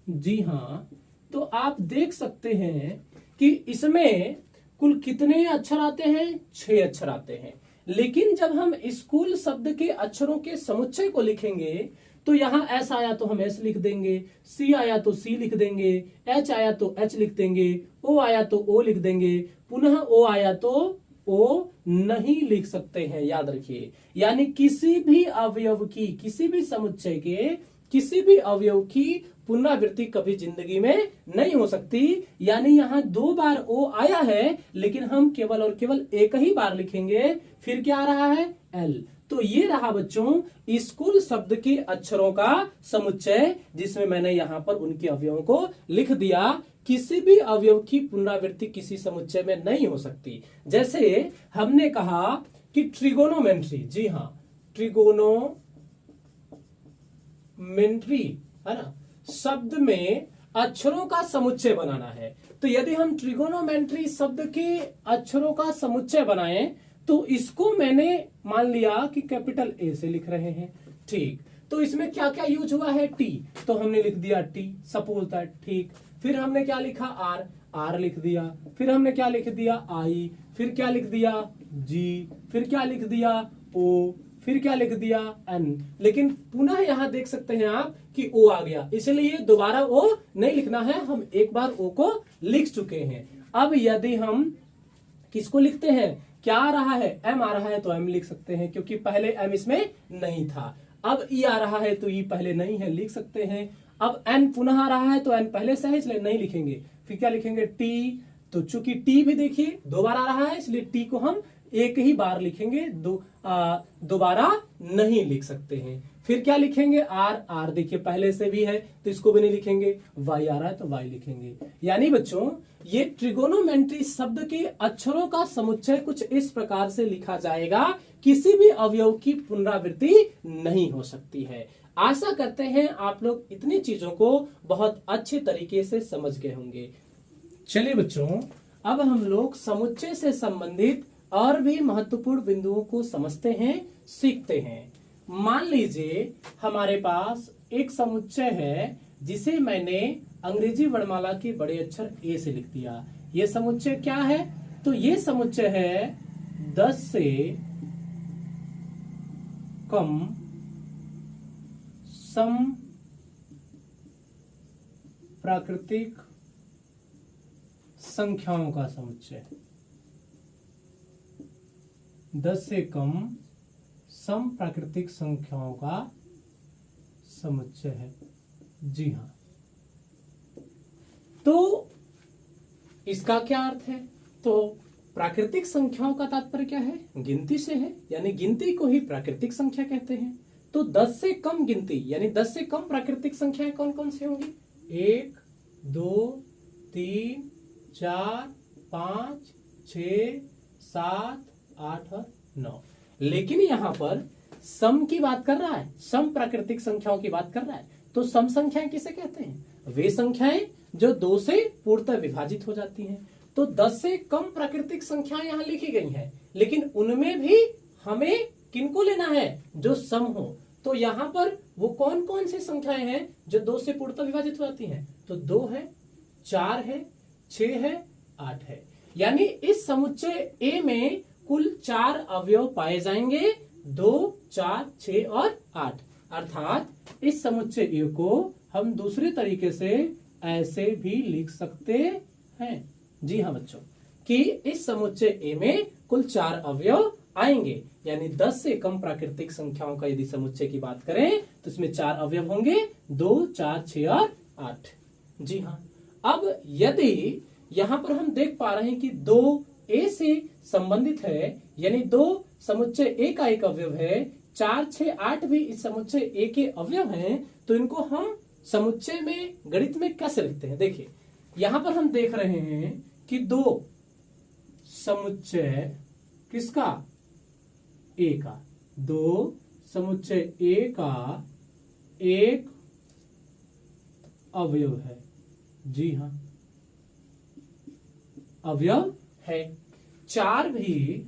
जी हाँ, तो आप देख सकते हैं कि इसमें कुल कितने अक्षर आते हैं? 6 अक्षर आते हैं। लेकिन जब हम स्कूल शब्द के अक्षरों के समुच्चय को लिखेंगे तो यहां एस आया तो हम एस लिख देंगे, सी आया तो सी लिख देंगे, एच आया तो एच लिख देंगे, ओ आया तो ओ लिख देंगे, पुनः ओ आया तो ओ नहीं लिख सकते हैं। याद रखिए, यानी किसी भी अवयव की, किसी भी समुच्चय के किसी भी अवयव की पुनरावृत्ति कभी जिंदगी में नहीं हो सकती। यानी यहां 2 बार ओ आया है लेकिन हम केवल और केवल एक ही बार लिखेंगे। फिर क्या आ रहा है? एल। तो ये रहा बच्चों स्कूल शब्द के अक्षरों का समुच्चय, जिसमें मैंने यहां पर उनके अवयवों को लिख दिया। किसी भी अवयव की पुनरावृत्ति किसी समुच्चय में नहीं हो सकती। जैसे हमने कहा कि ट्रिगोनोमेट्री, जी हां, ट्रिगोनोमेट्री, है ना, शब्द में अक्षरों का समुच्चय बनाना है। तो यदि हम ट्रिगोनोमेट्री शब्द के अक्षरों का समुच्चय बनाएं तो इसको मैंने मान लिया कि कैपिटल ए से लिख रहे हैं। ठीक, तो इसमें क्या क्या यूज हुआ है? टी, तो हमने लिख दिया टी, सपोज दैट। ठीक, फिर हमने क्या लिखा? आर, आर लिख दिया। फिर हमने क्या लिख दिया? आई। फिर क्या लिख दिया? जी। फिर क्या लिख दिया? ओ। फिर क्या लिख दिया? एन। लेकिन पुनः यहां देख सकते हैं आप कि ओ आ गया, इसलिए दोबारा ओ नहीं लिखना है, हम एक बार ओ को लिख चुके हैं। अब यदि हम किसको लिखते हैं? क्या आ रहा है? एम आ रहा है तो एम लिख सकते हैं, क्योंकि पहले एम इसमें नहीं था। अब ई आ रहा है तो ई पहले नहीं है, लिख सकते हैं। अब एन पुनः आ रहा है तो एन पहले से है इसलिए नहीं लिखेंगे। फिर क्या लिखेंगे? टी। तो चूंकि टी भी देखिए 2 बार आ रहा है इसलिए टी को हम एक ही बार लिखेंगे, दोबारा नहीं लिख सकते हैं। फिर क्या लिखेंगे? आर, आर देखिए पहले से भी है तो इसको भी नहीं लिखेंगे। वाई आ रहा है तो वाई लिखेंगे। यानी बच्चों ये ट्रिगोनोमेट्री शब्द के अक्षरों का समुच्चय कुछ इस प्रकार से लिखा जाएगा, किसी भी अवयव की पुनरावृत्ति नहीं हो सकती है। आशा करते हैं आप लोग इतनी चीजों को बहुत अच्छे तरीके से समझ गए होंगे। चलिए बच्चों, अब हम लोग समुच्चय से संबंधित और भी महत्वपूर्ण बिंदुओं को समझते हैं, सीखते हैं। मान लीजिए हमारे पास एक समुच्चय है जिसे मैंने अंग्रेजी वर्णमाला के बड़े अक्षर ए से लिख दिया। यह समुच्चय क्या है? तो यह समुच्चय है 10 से कम सम प्राकृतिक संख्याओं का समुच्चय। 10 से कम सम प्राकृतिक संख्याओं का समुच्चय है। जी हां, तो इसका क्या अर्थ है? तो प्राकृतिक संख्याओं का तात्पर्य क्या है? गिनती से है, यानी गिनती को ही प्राकृतिक संख्या कहते हैं। तो 10 से कम गिनती यानी 10 से कम प्राकृतिक संख्याएं कौन कौन सी होंगी? 1, 2, 3, 4, 5, 6, 7, 8 और 9। लेकिन यहां पर सम की बात कर रहा है, सम प्राकृतिक संख्याओं की बात कर रहा है। तो सम संख्याएं किसे कहते हैं? वे संख्याएं जो 2 से पूर्णतः विभाजित हो जाती हैं। तो 10 से कम प्राकृतिक संख्याएं यहां लिखी गई हैं, लेकिन उनमें भी हमें किनको लेना है? जो सम हो। तो यहां पर वो कौन कौन सी संख्याएं हैं जो 2 से पूर्णतः विभाजित हो जाती हैं? तो 2 है, 4 है, 6 है, 8 है। यानी इस समुच्चय ए में कुल 4 अवयव पाए जाएंगे, 2, 4, 6 और 8। अर्थात इस समुच्चय ए को हम दूसरे तरीके से ऐसे भी लिख सकते हैं। जी हाँ बच्चों, कि इस समुच्चय ए में कुल 4 अवयव आएंगे। यानी 10 से कम प्राकृतिक संख्याओं का यदि समुच्चय की बात करें तो इसमें 4 अवयव होंगे, 2, 4, 6 और 8। जी हाँ, अब यदि यहां पर हम देख पा रहे हैं कि 2 ए से संबंधित है, यानी 2 समुच्चय ए का एक अवयव है, 4, 6, 8 भी इस समुच्चय ए के अवयव हैं, तो इनको हम समुच्चय में गणित में कैसे लिखते हैं? देखिए यहां पर हम देख रहे हैं कि 2 समुच्चय किसका? ए का। 2 समुच्चय ए का एक अवयव है। जी हाँ, अवयव है। 4 भी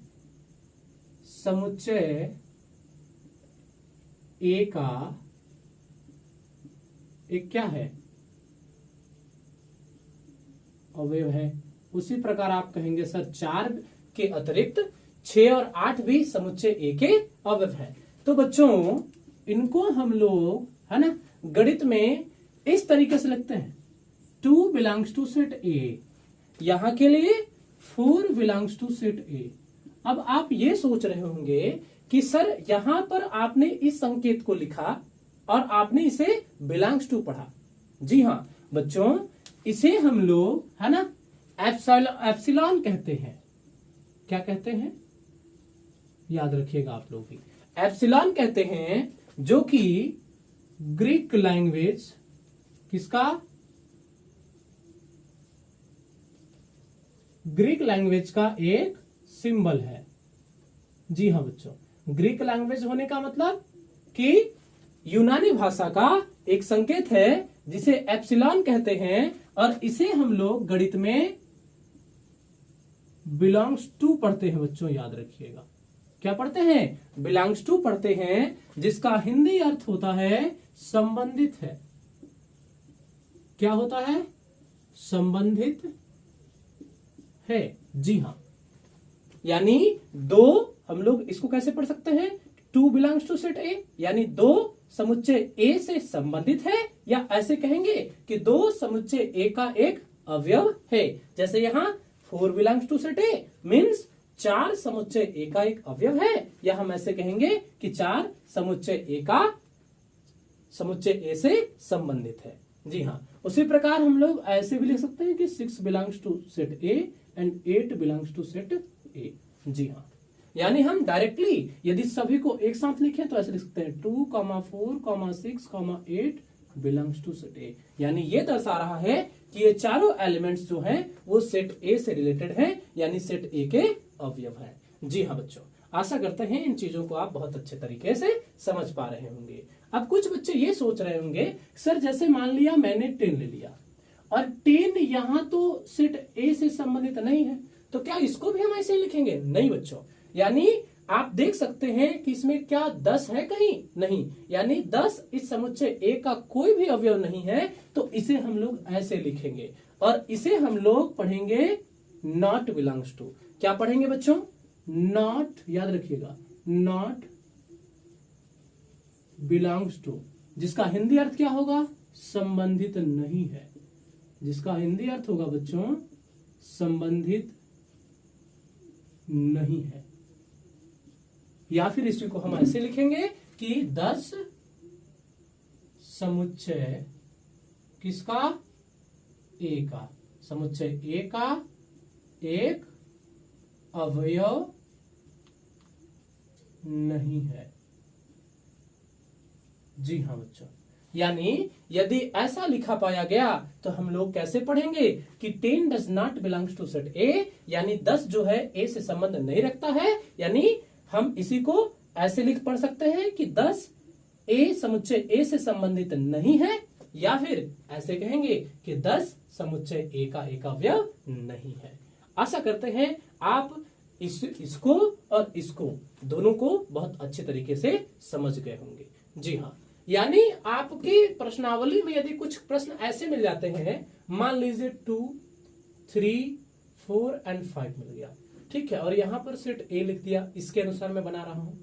समुच्चय ए का एक क्या है? अवयव है। उसी प्रकार आप कहेंगे सर 4 के अतिरिक्त 6 और 8 भी समुच्चय ए के अवयव है। तो बच्चों इनको हम लोग है ना गणित में इस तरीके से लिखते हैं, 2 बिलोंग्स टू सेट ए, यहां के लिए 4 बिलोंग्स टू सेट ए। अब आप ये सोच रहे होंगे कि सर यहां पर आपने इस संकेत को लिखा और आपने इसे बिलोंग्स टू पढ़ा। जी हाँ बच्चों, इसे हम लोग है ना एप्सिलॉन कहते हैं। क्या कहते हैं? याद रखिएगा आप लोग भी, एप्सिलॉन कहते हैं, जो कि ग्रीक लैंग्वेज किसका? ग्रीक लैंग्वेज का एक सिंबल है। जी हाँ बच्चों, ग्रीक लैंग्वेज होने का मतलब कि यूनानी भाषा का एक संकेत है जिसे एप्सिलॉन कहते हैं, और इसे हम लोग गणित में बिलोंग्स टू पढ़ते हैं। बच्चों याद रखिएगा, क्या पढ़ते हैं? बिलोंग्स टू पढ़ते हैं, जिसका हिंदी अर्थ होता है संबंधित है। क्या होता है? संबंधित है। जी हाँ, यानी 2 हम लोग इसको कैसे पढ़ सकते हैं? 2 बिलोंग्स टू सेट ए, यानी 2 समुच्चय ए से संबंधित है, या ऐसे कहेंगे कि 2 समुच्चय ए का एक अवयव है। जैसे यहाँ 4 belongs to set A means 4 समुच्चय ए का एक अवयव है, या हम ऐसे कहेंगे कि 4 समुच्चय ए का समुच्चय ए से संबंधित है। जी हाँ, उसी प्रकार हम लोग ऐसे भी लिख सकते हैं कि 6 belongs to set A and 8 belongs to set A. जी हाँ, यानी हम डायरेक्टली यदि सभी को एक साथ लिखें तो ऐसे लिख सकते हैं 2, 4, 6, 8 बिलोंग्स टू सेट ए। यानी ये दर्शा रहा है कि ये चारों एलिमेंट्स जो हैं वो सेट ए से रिलेटेड हैं, यानी सेट ए के अवयव हैं। जी हाँ बच्चों, आशा करते हैं इन चीजों को आप बहुत अच्छे तरीके से समझ पा रहे होंगे। अब कुछ बच्चे ये सोच रहे होंगे, सर जैसे मान लिया मैंने 10 ले लिया और 10 यहां तो सेट ए से संबंधित नहीं है, तो क्या इसको भी हम ऐसे लिखेंगे? नहीं बच्चों, यानी आप देख सकते हैं कि इसमें क्या 10 है? कहीं नहीं, यानी 10 इस समुच्चय ए का कोई भी अवयव नहीं है, तो इसे हम लोग ऐसे लिखेंगे और इसे हम लोग पढ़ेंगे नॉट बिलोंग्स टू। क्या पढ़ेंगे बच्चों? नॉट, याद रखिएगा, नॉट बिलोंग्स टू, जिसका हिंदी अर्थ क्या होगा? संबंधित नहीं है। जिसका हिंदी अर्थ होगा बच्चों संबंधित नहीं है। या फिर इसी को हम ऐसे लिखेंगे कि 10 समुच्चय किसका? ए का, समुच्चय ए का एक अवयव नहीं है। जी हाँ बच्चों, यानी यदि ऐसा लिखा पाया गया तो हम लोग कैसे पढ़ेंगे कि 10 does not belongs to set A, यानी 10 जो है ए से संबंध नहीं रखता है, यानी हम इसी को ऐसे लिख पढ़ सकते हैं कि 10 ए समुच्चय ए से संबंधित नहीं है, या फिर ऐसे कहेंगे कि 10 समुच्चय ए का एक अवयव नहीं है। आशा करते हैं आप इसको और इसको दोनों को बहुत अच्छे तरीके से समझ गए होंगे। जी हाँ, यानी आपकी प्रश्नावली में यदि कुछ प्रश्न ऐसे मिल जाते हैं मान लीजिए 2, 3, 4 एंड 5 मिल गया, ठीक है। और यहां पर सेट ए लिख दिया, इसके अनुसार मैं बना रहा हूं,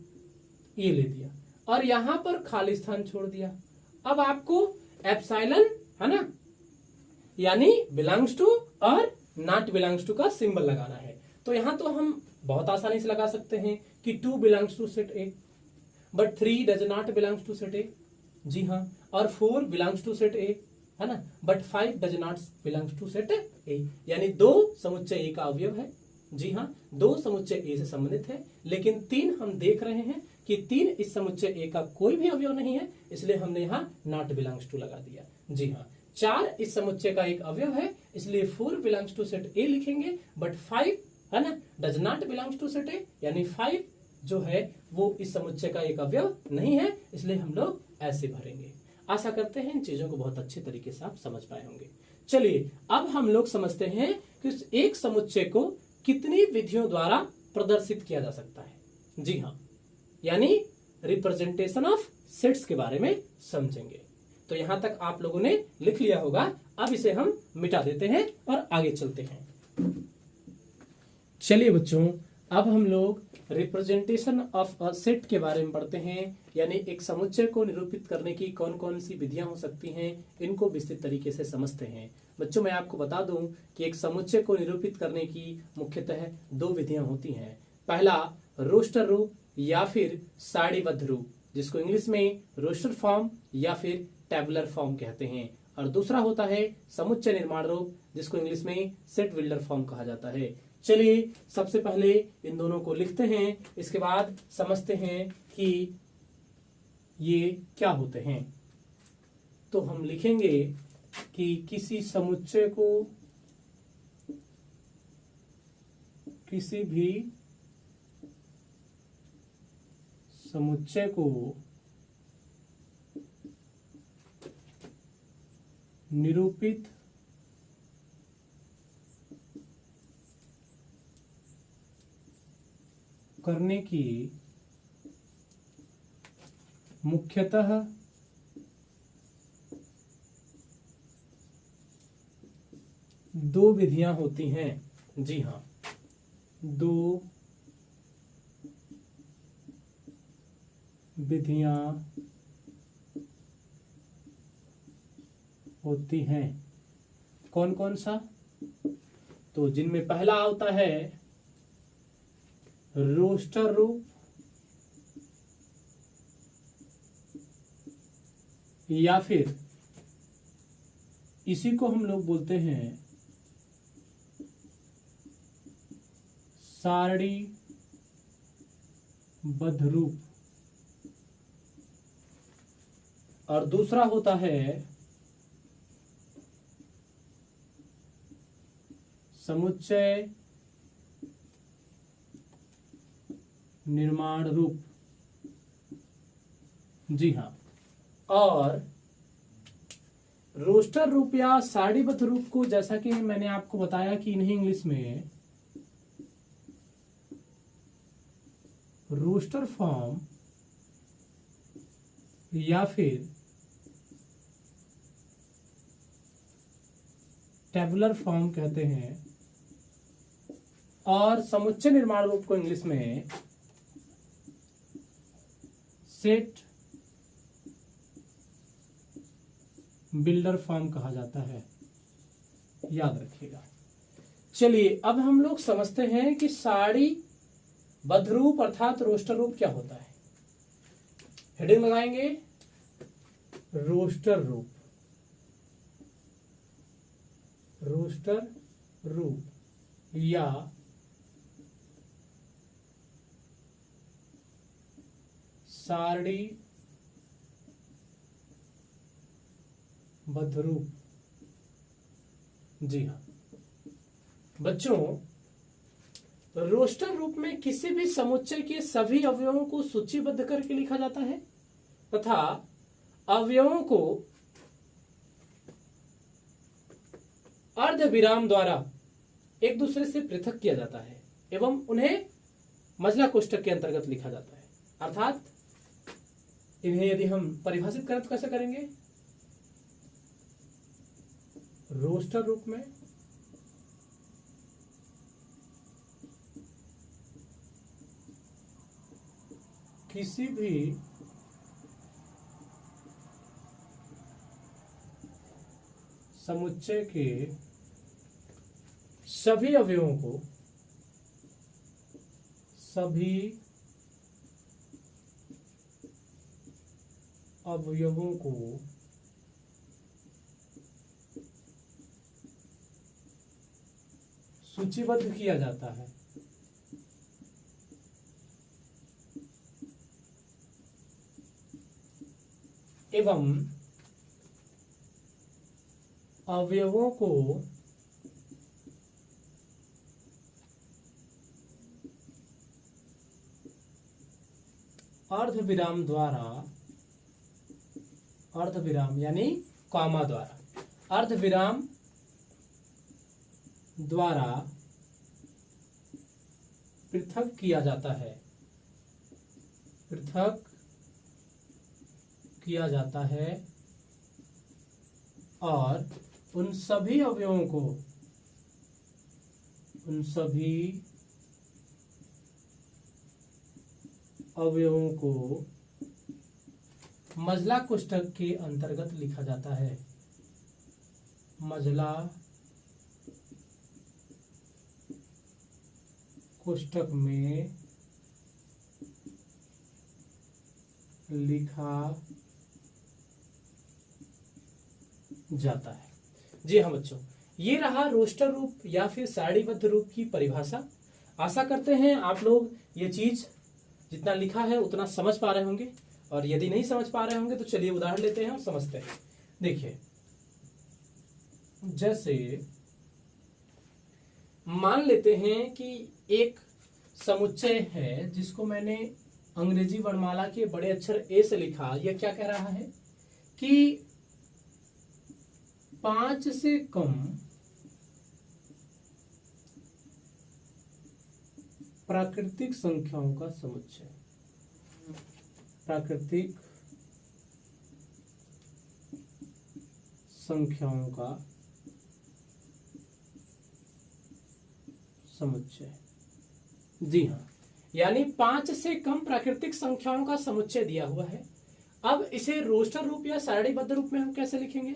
ये ले दिया और यहां पर खाली स्थान छोड़ दिया। अब आपको एप्सिलॉन, है ना, यानी बिलोंग्स टू और नॉट बिलोंग्स टू का सिंबल लगाना है। तो यहां तो हम बहुत आसानी से लगा सकते हैं कि 2 belongs to set A, but 3 does not belongs to set A, जी हाँ, और 4 बिलोंग्स टू सेट ए, है ना, but 5 does not belongs to set A, यानी 2 समुच्चय ए का अवयव है, जी हाँ, 2 समुच्चय ए से संबंधित है, लेकिन 3 हम देख रहे हैं कि 3 इस समुच्चय ए का कोई भी अवयव नहीं है, इसलिए हमने यहाँ नॉट बिलोंग्स टू लगा दिया, जी हाँ। 4 इस समुच्चय का एक अवयव है, इसलिए 4 बिलोंग्स टू सेट ए लिखेंगे, बट 5, है ना, does not belongs to set A, यानी 5 जो है वो इस समुच्चय का एक अवयव नहीं है, इसलिए हम लोग ऐसे भरेंगे। आशा करते हैं इन चीजों को बहुत अच्छे तरीके से आप समझ पाए होंगे। चलिए अब हम लोग समझते हैं कि एक समुच्चय को कितनी विधियों द्वारा प्रदर्शित किया जा सकता है, जी हाँ, यानी रिप्रेजेंटेशन ऑफ सेट्स के बारे में समझेंगे। तो यहां तक आप लोगों ने लिख लिया होगा, अब इसे हम मिटा देते हैं और आगे चलते हैं। चलिए बच्चों, अब हम लोग रिप्रेजेंटेशन ऑफ अ सेट के बारे में पढ़ते हैं, यानी एक समुच्चय को निरूपित करने की कौन कौन सी विधियां हो सकती हैं, इनको विस्तृत तरीके से समझते हैं। बच्चों, मैं आपको बता दूं कि एक समुच्चय को निरूपित करने की मुख्यतः 2 विधियां होती हैं। पहला रोस्टर रूप या फिर सारणीबद्ध रूप, जिसको इंग्लिश में रोस्टर फॉर्म या फिर टेबुलर फॉर्म कहते हैं, और दूसरा होता है समुच्चय निर्माण रूप, जिसको इंग्लिश में सेट बिल्डर फॉर्म कहा जाता है। चलिए सबसे पहले इन दोनों को लिखते हैं, इसके बाद समझते हैं कि ये क्या होते हैं। तो हम लिखेंगे कि किसी समुच्चय को, किसी भी समुच्चय को निरूपित करने की मुख्यतः 2 विधियां होती हैं, जी हाँ, 2 विधियां होती हैं। कौन कौन सा? तो जिनमें पहला होता है रोस्टर रूप या फिर इसी को हम लोग बोलते हैं सारणीबद्ध रूप, और दूसरा होता है समुच्चय निर्माण रूप, जी हाँ। और रोस्टर रूप या सारणीबद्ध रूप को, जैसा कि मैंने आपको बताया कि इन्हें इंग्लिश में रोस्टर फॉर्म या फिर टेबुलर फॉर्म कहते हैं, और समुच्चय निर्माण रूप को इंग्लिश में सेट बिल्डर फॉर्म कहा जाता है, याद रखिएगा। चलिए अब हम लोग समझते हैं कि सारणीबद्ध रूप अर्थात रोस्टर रूप क्या होता है। हेडिंग लगाएंगे, रोस्टर रूप, रोस्टर रूप या सारणीबद्ध रूप, जी हाँ। बच्चों, रोस्टर रूप में किसी भी समुच्चय के सभी अवयवों को सूचीबद्ध करके लिखा जाता है तथा अवयवों को अर्ध विराम द्वारा एक दूसरे से पृथक किया जाता है एवं उन्हें मजला कोष्ठक के अंतर्गत लिखा जाता है। अर्थात इन्हें यदि हम परिभाषित करें तो कैसे करेंगे? रोस्टर रूप में किसी भी समुच्चय के सभी अवयवों को सूचीबद्ध किया जाता है। एवं अवयवों को अर्धविराम द्वारा, अर्धविराम यानी कॉमा द्वारा, अर्धविराम द्वारा पृथक किया जाता है, पृथक किया जाता है और उन सभी अवयवों को, उन सभी अवयवों को मजला कोष्ठक के अंतर्गत लिखा जाता है। मजला कोष्ठक में लिखा जाता है। जी हाँ बच्चों, ये रहा रोस्टर रूप या फिर सारणीबद्ध रूप की परिभाषा। आशा करते हैं आप लोग ये चीज जितना लिखा है उतना समझ पा रहे होंगे, और यदि नहीं समझ पा रहे होंगे तो चलिए उदाहरण लेते हैं और समझते हैं। देखिए, जैसे मान लेते हैं कि एक समुच्चय है जिसको मैंने अंग्रेजी वर्णमाला के बड़े अक्षर ए से लिखा। यह क्या कह रहा है कि 5 से कम प्राकृतिक संख्याओं का समुच्चय, प्राकृतिक संख्याओं का समुच्चय। जी हाँ, यानी 5 से कम प्राकृतिक संख्याओं का समुच्चय दिया हुआ है। अब इसे रोस्टर रूप या सारणीबद्ध रूप में हम कैसे लिखेंगे?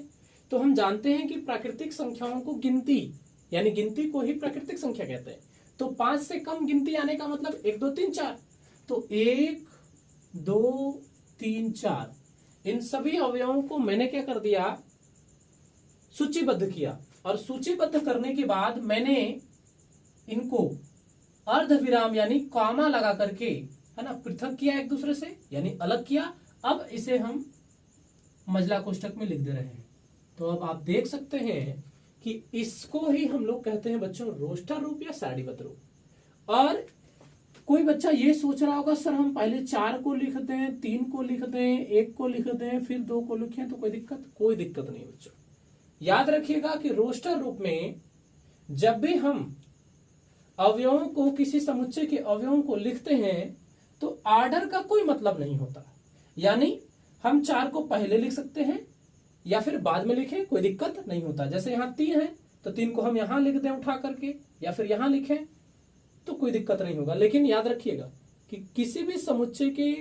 तो हम जानते हैं कि प्राकृतिक संख्याओं को गिनती, यानी गिनती को ही प्राकृतिक संख्या कहते हैं। तो 5 से कम गिनती आने का मतलब 1 2 3 4, तो 1 2 3 4 इन सभी अवयवों को मैंने क्या कर दिया, सूचीबद्ध किया। और सूचीबद्ध करने के बाद मैंने इनको अर्धविराम यानी कॉमा लगा करके, है ना, पृथक किया एक दूसरे से, यानी अलग किया। अब इसे हम मजला कोष्ठक में लिख दे रहे हैं। तो अब आप देख सकते हैं कि इसको ही हम लोग कहते हैं बच्चों रोस्टर रूप या सारणीबद्ध रूप। और कोई बच्चा ये सोच रहा होगा, सर हम पहले 4 को लिख दें, 3 को लिख दें, 1 को लिख दें, फिर 2 को लिखें तो कोई दिक्कत? कोई दिक्कत नहीं बच्चों। याद रखिएगा कि रोस्टर रूप में जब भी हम अवयवों को, किसी समुच्चय के अवयवों को लिखते हैं तो आर्डर का कोई मतलब नहीं होता। यानी हम 4 को पहले लिख सकते हैं या फिर बाद में लिखें, कोई दिक्कत नहीं होता। जैसे यहाँ 3 है तो 3 को हम यहां लिख दें उठा करके, या फिर यहां लिखें तो कोई दिक्कत नहीं होगा। लेकिन याद रखिएगा कि किसी भी समुच्चय के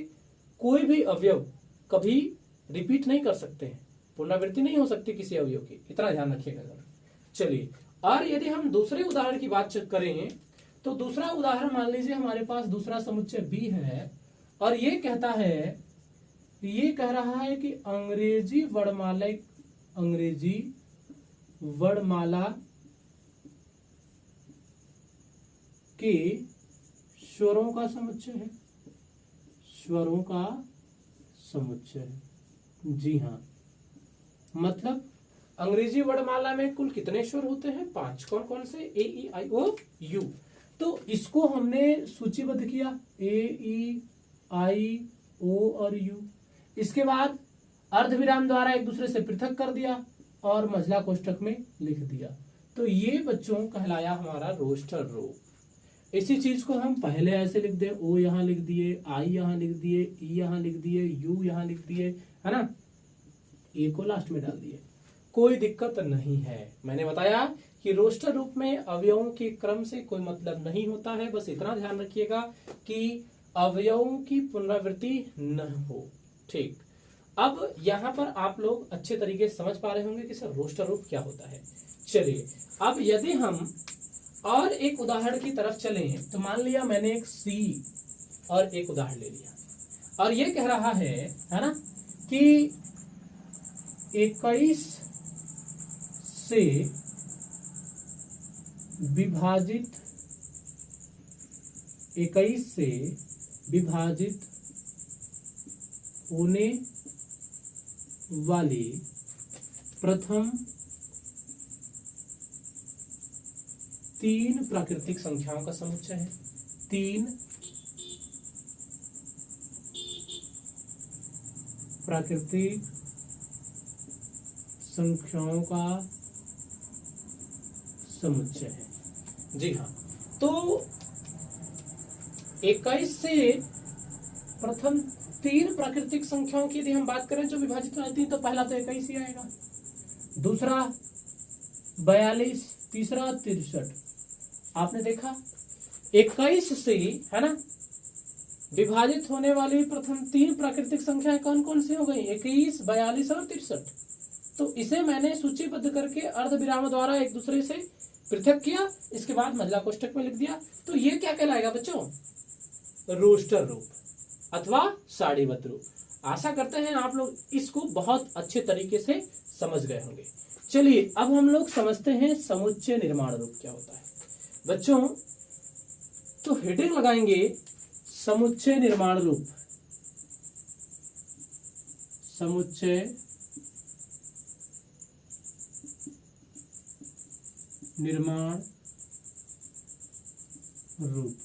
कोई भी अवयव कभी रिपीट नहीं कर सकते हैं, पुनरावृत्ति नहीं हो सकती किसी अवयव की, इतना ध्यान रखिएगा। चलिए, और यदि हम दूसरे उदाहरण की बात करें तो दूसरा उदाहरण मान लीजिए हमारे पास दूसरा समुच्चय बी है, और ये कहता है, ये कह रहा है कि अंग्रेजी वर्णमाला के स्वरों का समुच्चय है, स्वरों का समुच्चय है। जी हाँ, मतलब अंग्रेजी वर्णमाला में कुल कितने स्वर होते हैं? 5। कौन कौन से? ए ई आई ओ यू। तो इसको हमने सूचीबद्ध किया, ए ई आई ओ और यू। इसके बाद अर्धविराम द्वारा एक दूसरे से पृथक कर दिया और मजला कोष्ठक में लिख दिया। तो ये बच्चों कहलाया हमारा रोस्टर रूप। इसी चीज को हम पहले ऐसे लिख दे, ओ यहां लिख दिए, आई यहां लिख दिए, ई यहां लिख दिए, यू यहां लिख दिए, है ना, ए को लास्ट में डाल दिए। कोई दिक्कत नहीं है। मैंने बताया कि रोस्टर रूप में अवयवों के क्रम से कोई मतलब नहीं होता है, बस इतना ध्यान रखिएगा कि अवयवों की पुनरावृत्ति न हो। ठीक, अब यहाँ पर आप लोग अच्छे तरीके से समझ पा रहे होंगे कि सर रोस्टर रूप क्या होता है। चलिए, अब यदि हम और एक उदाहरण की तरफ चलें तो मान लिया मैंने एक सी और एक उदाहरण ले लिया और ये कह रहा है ना, कि 21 से विभाजित 21 से विभाजित होने वाली प्रथम 3 प्राकृतिक संख्याओं का समुच्चय है। 3 प्राकृतिक संख्याओं का समुच्चय है। जी हाँ, तो 21 से प्रथम 3 प्राकृतिक संख्याओं की यदि हम बात करें जो विभाजित रहती है तो पहला तो 21 ही आएगा, दूसरा 42, तीसरा 63। आपने देखा 21 से, है ना, विभाजित होने वाली प्रथम 3 प्राकृतिक संख्याएं कौन कौन सी हो गई? 21, 42 और 63। तो इसे मैंने सूचीबद्ध करके अर्धविराम द्वारा एक दूसरे से पृथक किया, इसके बाद महिला कोष्टक में लिख दिया। तो ये क्या कहलाएगा बच्चों? रोस्टर रूप अथवा सारणीबद्ध रूप। आशा करते हैं आप लोग इसको बहुत अच्छे तरीके से समझ गए होंगे। चलिए, अब हम लोग समझते हैं समुच्चय निर्माण रूप क्या होता है बच्चों। तो हेडिंग लगाएंगे समुच्चय निर्माण रूप। समुच्चय निर्माण रूप।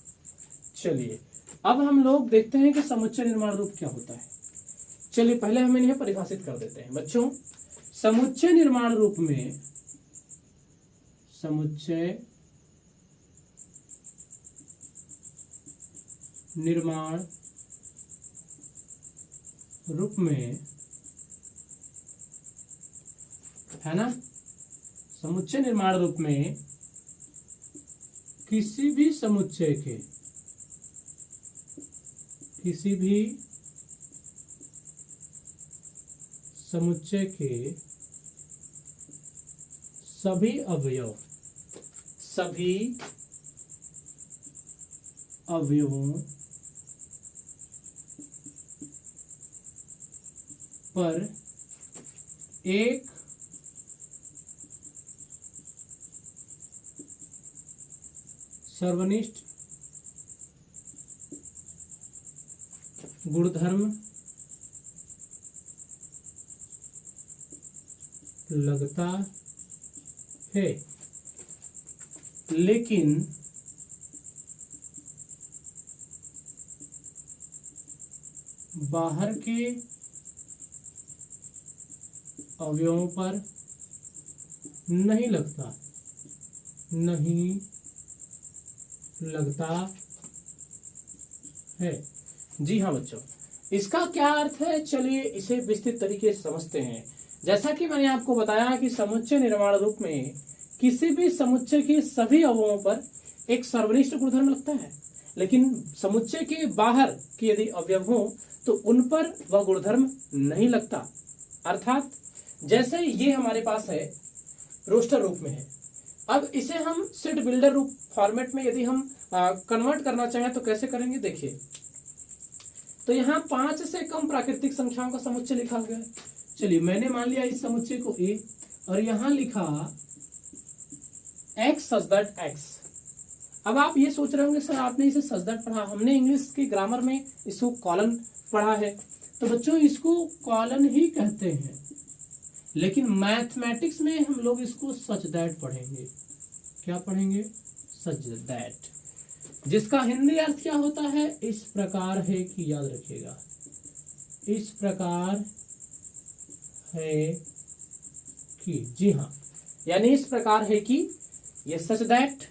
चलिए, अब हम लोग देखते हैं कि समुच्चय निर्माण रूप क्या होता है। चलिए, पहले हम इन्हें परिभाषित कर देते हैं बच्चों। समुच्चय निर्माण रूप में, समुच्चय निर्माण रूप में, है ना, समुच्चय निर्माण रूप में किसी भी समुच्चय के, किसी भी समुच्चय के सभी अवयव, सभी अवयवों पर एक सर्वनिष्ठ गुणधर्म लगता है, लेकिन बाहर के अवयवों पर नहीं लगता, नहीं लगता है। जी हाँ बच्चों, इसका क्या अर्थ है? चलिए इसे विस्तृत तरीके से समझते हैं। जैसा कि मैंने आपको बताया कि समुच्चय निर्माण रूप में किसी भी समुच्चय के सभी अवयवों पर एक सर्वनिष्ठ गुणधर्म लगता है, लेकिन समुच्चय के बाहर के यदि अवयव हो तो उन पर वह गुणधर्म नहीं लगता। अर्थात जैसे ये हमारे पास है, रोस्टर रूप में है। अब इसे हम सीट बिल्डर रूप फॉर्मेट में यदि हम कन्वर्ट करना चाहें तो कैसे करेंगे? देखिए, तो यहाँ 5 से कम प्राकृतिक संख्याओं का समुच्चय लिखा गया है। चलिए, मैंने मान लिया इस समुच्चय को ए और यहाँ लिखा x सच दैट x। अब आप ये सोच रहे होंगे सर आपने इसे सच दैट पढ़ा, हमने इंग्लिश के ग्रामर में इसको कॉलन पढ़ा है। तो बच्चों इसको कॉलन ही कहते हैं, लेकिन मैथमेटिक्स में हम लोग इसको सच दैट पढ़ेंगे। क्या पढ़ेंगे? सच दैट, जिसका हिंदी अर्थ क्या होता है? इस प्रकार है कि, याद रखिएगा, इस प्रकार है कि। जी हाँ, यानी इस प्रकार है कि ये सच दैट,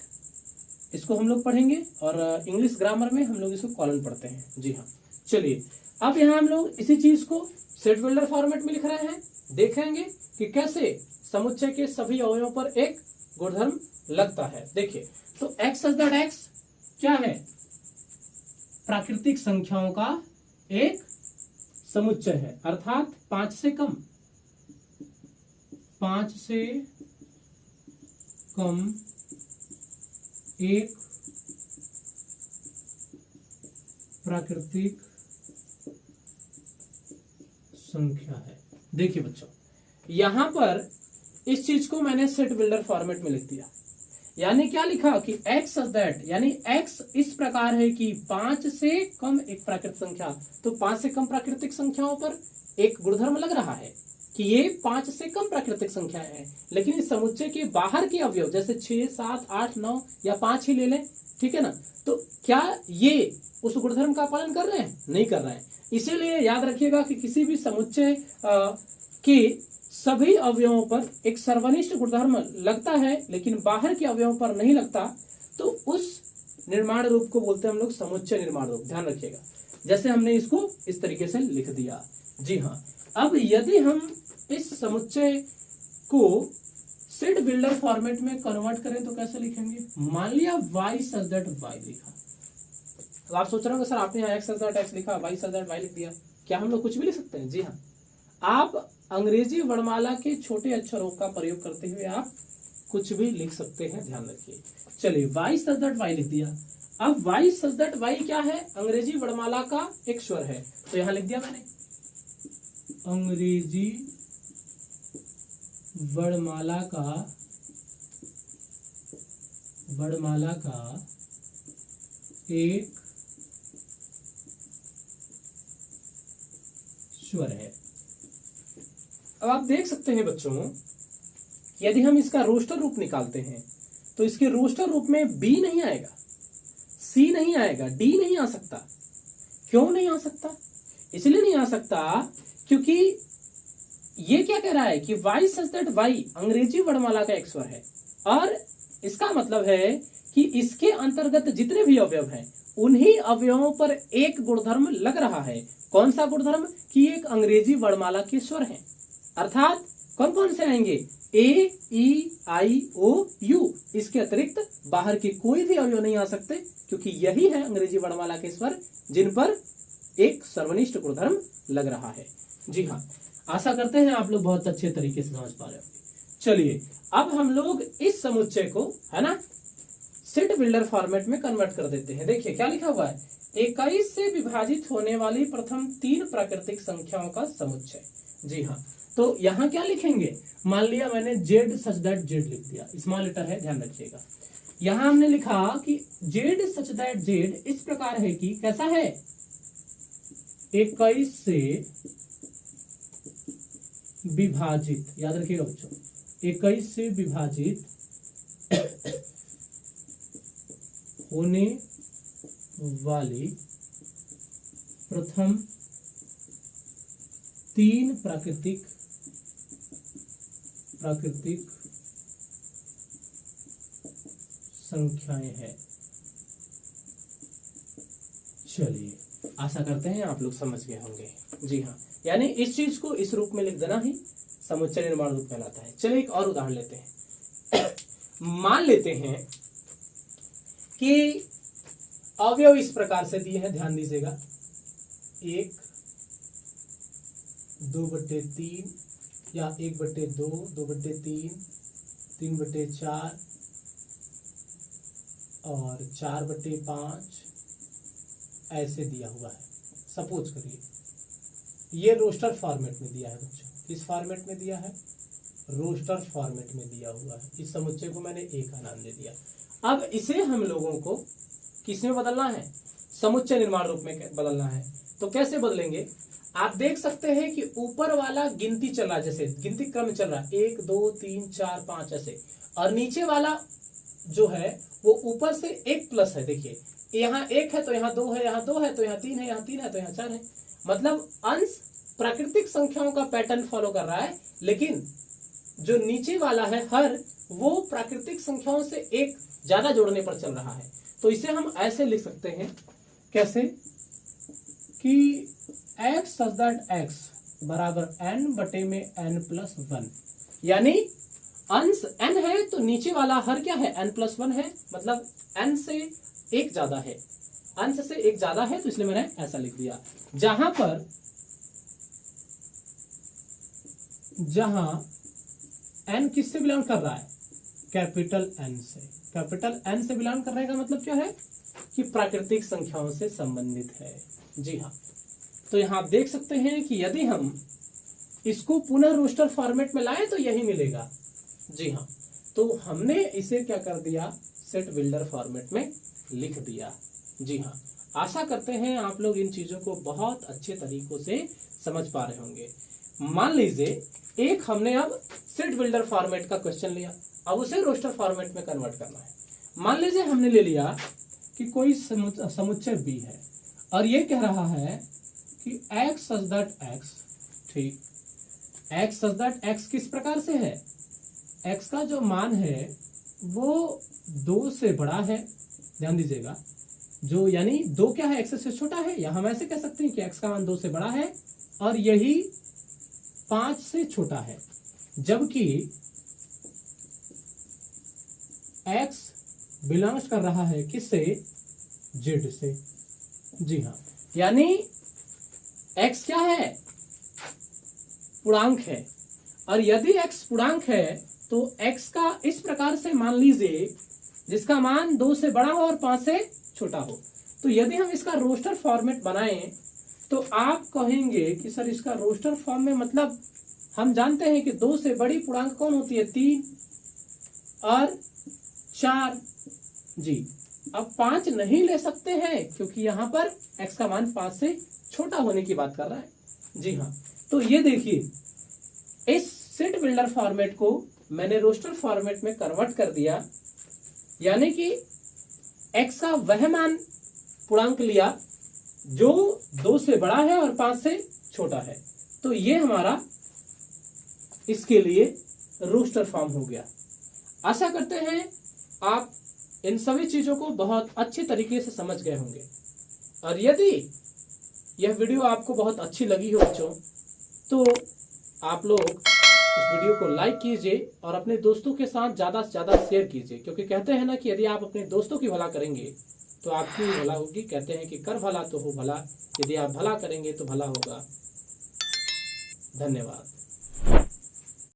इसको हम लोग पढ़ेंगे और इंग्लिश ग्रामर में हम लोग इसको कॉलन पढ़ते हैं। जी हाँ, चलिए अब यहां हम लोग इसी चीज को सेट बिल्डर फॉर्मेट में लिख रहे हैं, देखेंगे कि कैसे समुच्चय के सभी अवयवों पर एक गुणधर्म लगता है। देखिए, तो x सच दैट x क्या है? प्राकृतिक संख्याओं का एक समुच्चय है, अर्थात 5 से कम एक प्राकृतिक संख्या है। देखिए बच्चों, यहां पर इस चीज को मैंने सेट बिल्डर फॉर्मेट में लिख दिया, यानी क्या लिखा कि x सच दैट, यानी x इस प्रकार है कि 5 से कम एक प्राकृतिक संख्या, तो 5 से कम प्राकृतिक संख्याओं पर एक गुणधर्म लग रहा है कि ये 5 से कम प्राकृतिक संख्या है, लेकिन इस समुच्चय के बाहर के अवयव जैसे 6, 7, 8, 9 या 5 ही ले लें, ठीक है ना, तो क्या ये उस गुणधर्म का पालन कर रहे हैं? नहीं कर रहे हैं। इसीलिए याद रखिएगा कि किसी भी समुच्चय के सभी अवयवों पर एक सर्वनिष्ठ गुणधर्म लगता है लेकिन बाहर के अवयवों पर नहीं लगता, तो उस निर्माण रूप को बोलते हैं हम लोग समुच्चय निर्माण रूप। ध्यान रखिएगा, जैसे हमने इसको इस तरीके से लिख दिया। जी हाँ, अब यदि हम इस समुच्चय को सेट बिल्डर फॉर्मेट में कन्वर्ट करें तो कैसे लिखेंगे? मान लिया y सच दैट y लिखा, तो आप सोच रहे होंगे सर आपने यहाँ x सच दैट x लिखा, y सच दैट y लिख दिया, क्या हम लोग कुछ भी लिख सकते हैं? जी हाँ, आप अंग्रेजी वर्णमाला के छोटे अक्षरों का प्रयोग करते हुए आप कुछ भी लिख सकते हैं, ध्यान रखिए। चलिए, y सच दैट y लिख दिया। अब y सच दैट y क्या है? अंग्रेजी वर्णमाला का एक स्वर है, तो यहां लिख दिया मैंने अंग्रेजी वर्णमाला का एक स्वर है। अब आप देख सकते हैं बच्चों, यदि हम इसका रोस्टर रूप निकालते हैं तो इसके रोस्टर रूप में B नहीं आएगा, C नहीं आएगा, D नहीं आ सकता। क्यों नहीं आ सकता? इसलिए नहीं आ सकता क्योंकि ये क्या कह रहा है कि y सच दैट y अंग्रेजी वर्णमाला का एक स्वर है, और इसका मतलब है कि इसके अंतर्गत जितने भी अवयव हैं उन्हीं अवयवों पर एक गुणधर्म लग रहा है। कौन सा गुणधर्म? कि एक अंग्रेजी वर्णमाला के स्वर हैं, अर्थात कौन कौन से आएंगे? A, E, I, O, U। इसके अतिरिक्त बाहर के कोई भी अवयव नहीं आ सकते, क्योंकि यही है अंग्रेजी वर्णमाला के स्वर जिन पर एक सर्वनिष्ठ गुणधर्म लग रहा है। जी हाँ, आशा करते हैं आप लोग बहुत अच्छे तरीके से समझ पा रहे होंगे। चलिए, अब हम लोग इस समुच्चय को, है ना, सेट बिल्डर फॉर्मेट में कन्वर्ट कर देते हैं। देखिए क्या लिखा हुआ है, 21 से विभाजित होने वाली प्रथम 3 प्राकृतिक संख्याओं का समुच्चय। जी हाँ, तो यहाँ क्या लिखेंगे? मान लिया मैंने z सच दैट z लिख दिया, स्मॉल लेटर है, ध्यान रखिएगा। यहाँ हमने लिखा कि z सच दैट z इस प्रकार है कि कैसा है? 21 से विभाजित, याद रखिएगा बच्चों, 21 से विभाजित होने वाली प्रथम 3 प्राकृतिक संख्याएं हैं। चलिए, आशा करते हैं आप लोग समझ गए होंगे। जी हाँ, यानी इस चीज को इस रूप में लिख देना ही समुच्चय निर्माण रूप कहलाता है। चलिए एक और उदाहरण लेते हैं। मान लेते हैं कि अवयव इस प्रकार से दिए हैं, ध्यान दीजिएगा, 1, 2/3 या 1/2, 2/3, 3/4 और 4/5 ऐसे दिया हुआ है। सपोज करिए ये रोस्टर फॉर्मेट में दिया है बच्चों। किस फॉर्मेट में दिया है? रोस्टर फॉर्मेट में दिया हुआ है। इस समुच्चय को मैंने A का नाम दे दिया। अब इसे हम लोगों को किस में बदलना है? समुच्चय निर्माण रूप में बदलना है। तो कैसे बदलेंगे? आप देख सकते हैं कि ऊपर वाला गिनती चल रहा है, जैसे गिनती क्रम चल रहा है 1 2 3 4 5 ऐसे, और नीचे वाला जो है वो ऊपर से 1 प्लस है। देखिए यहाँ 1 है तो यहाँ 2 है, यहाँ 2 है तो यहाँ 3 है, यहाँ 3 है तो यहाँ 4 है। मतलब अंश प्राकृतिक संख्याओं का पैटर्न फॉलो कर रहा है, लेकिन जो नीचे वाला है हर, वो प्राकृतिक संख्याओं से 1 ज्यादा जोड़ने पर चल रहा है। तो इसे हम ऐसे लिख सकते हैं, कैसे कि एक्स सच दैट एक्स बराबर n बटे में n+1, यानी अंश n है तो नीचे वाला हर क्या है, n+1 है, मतलब n से एक ज्यादा है, अंश से एक ज्यादा है, तो इसलिए मैंने ऐसा लिख दिया। जहां n किससे बिलोंग कर रहा है, कैपिटल N से। कैपिटल N से बिलोंग करने का मतलब क्या है कि प्राकृतिक संख्याओं से संबंधित है। जी हाँ, तो यहां आप देख सकते हैं कि यदि हम इसको पुनः रोस्टर फॉर्मेट में लाएं तो यही मिलेगा। जी हाँ, तो हमने इसे क्या कर दिया, सेट बिल्डर फॉर्मेट में लिख दिया। जी हाँ, आशा करते हैं आप लोग इन चीजों को बहुत अच्छे तरीकों से समझ पा रहे होंगे। मान लीजिए एक हमने अब सेट बिल्डर फॉर्मेट का क्वेश्चन लिया, अब उसे रोस्टर फॉर्मेट में कन्वर्ट करना है। मान लीजिए हमने ले लिया कि कोई समुच्चय बी है और ये कह रहा है कि एक्स सच दैट एक्स, ठीक, एक्स सच दैट एक्स किस प्रकार से है, एक्स का जो मान है वो 2 से बड़ा है, ध्यान दीजिएगा, जो यानी 2 क्या है, एक्स से छोटा है, या हम ऐसे कह सकते हैं कि एक्स का मान 2 से बड़ा है और यही 5 से छोटा है, जबकि एक्स बिलोंग्स कर रहा है किससे, जेड से। जी हाँ, यानी एक्स क्या है, पूर्णांक है, और यदि एक्स पूर्णांक है तो एक्स का इस प्रकार से मान लीजिए जिसका मान 2 से बड़ा हो और 5 से छोटा हो। तो यदि हम इसका रोस्टर फॉर्मेट बनाएं तो आप कहेंगे कि सर इसका रोस्टर फॉर्म में मतलब हम जानते हैं कि 2 से बड़ी पूर्णांक कौन होती है, 3 और 4। जी, अब 5 नहीं ले सकते हैं क्योंकि यहां पर x का मान 5 से छोटा होने की बात कर रहा है। जी हाँ, तो ये देखिए इस सेट बिल्डर फॉर्मेट को मैंने रोस्टर फॉर्मेट में कन्वर्ट कर दिया, यानी कि x का वह मान पूर्णांक लिया जो 2 से बड़ा है और 5 से छोटा है। तो ये हमारा इसके लिए रोस्टर फॉर्म हो गया। आशा करते हैं आप इन सभी चीजों को बहुत अच्छे तरीके से समझ गए होंगे, और यदि यह वीडियो आपको बहुत अच्छी लगी हो बच्चों तो आप लोग इस वीडियो को लाइक कीजिए और अपने दोस्तों के साथ ज्यादा से ज्यादा शेयर कीजिए, क्योंकि कहते हैं ना कि यदि आप अपने दोस्तों की भला करेंगे तो आपकी भी भला होगी। कहते हैं कि कर भला तो हो भला, यदि आप भला करेंगे तो भला होगा। धन्यवाद।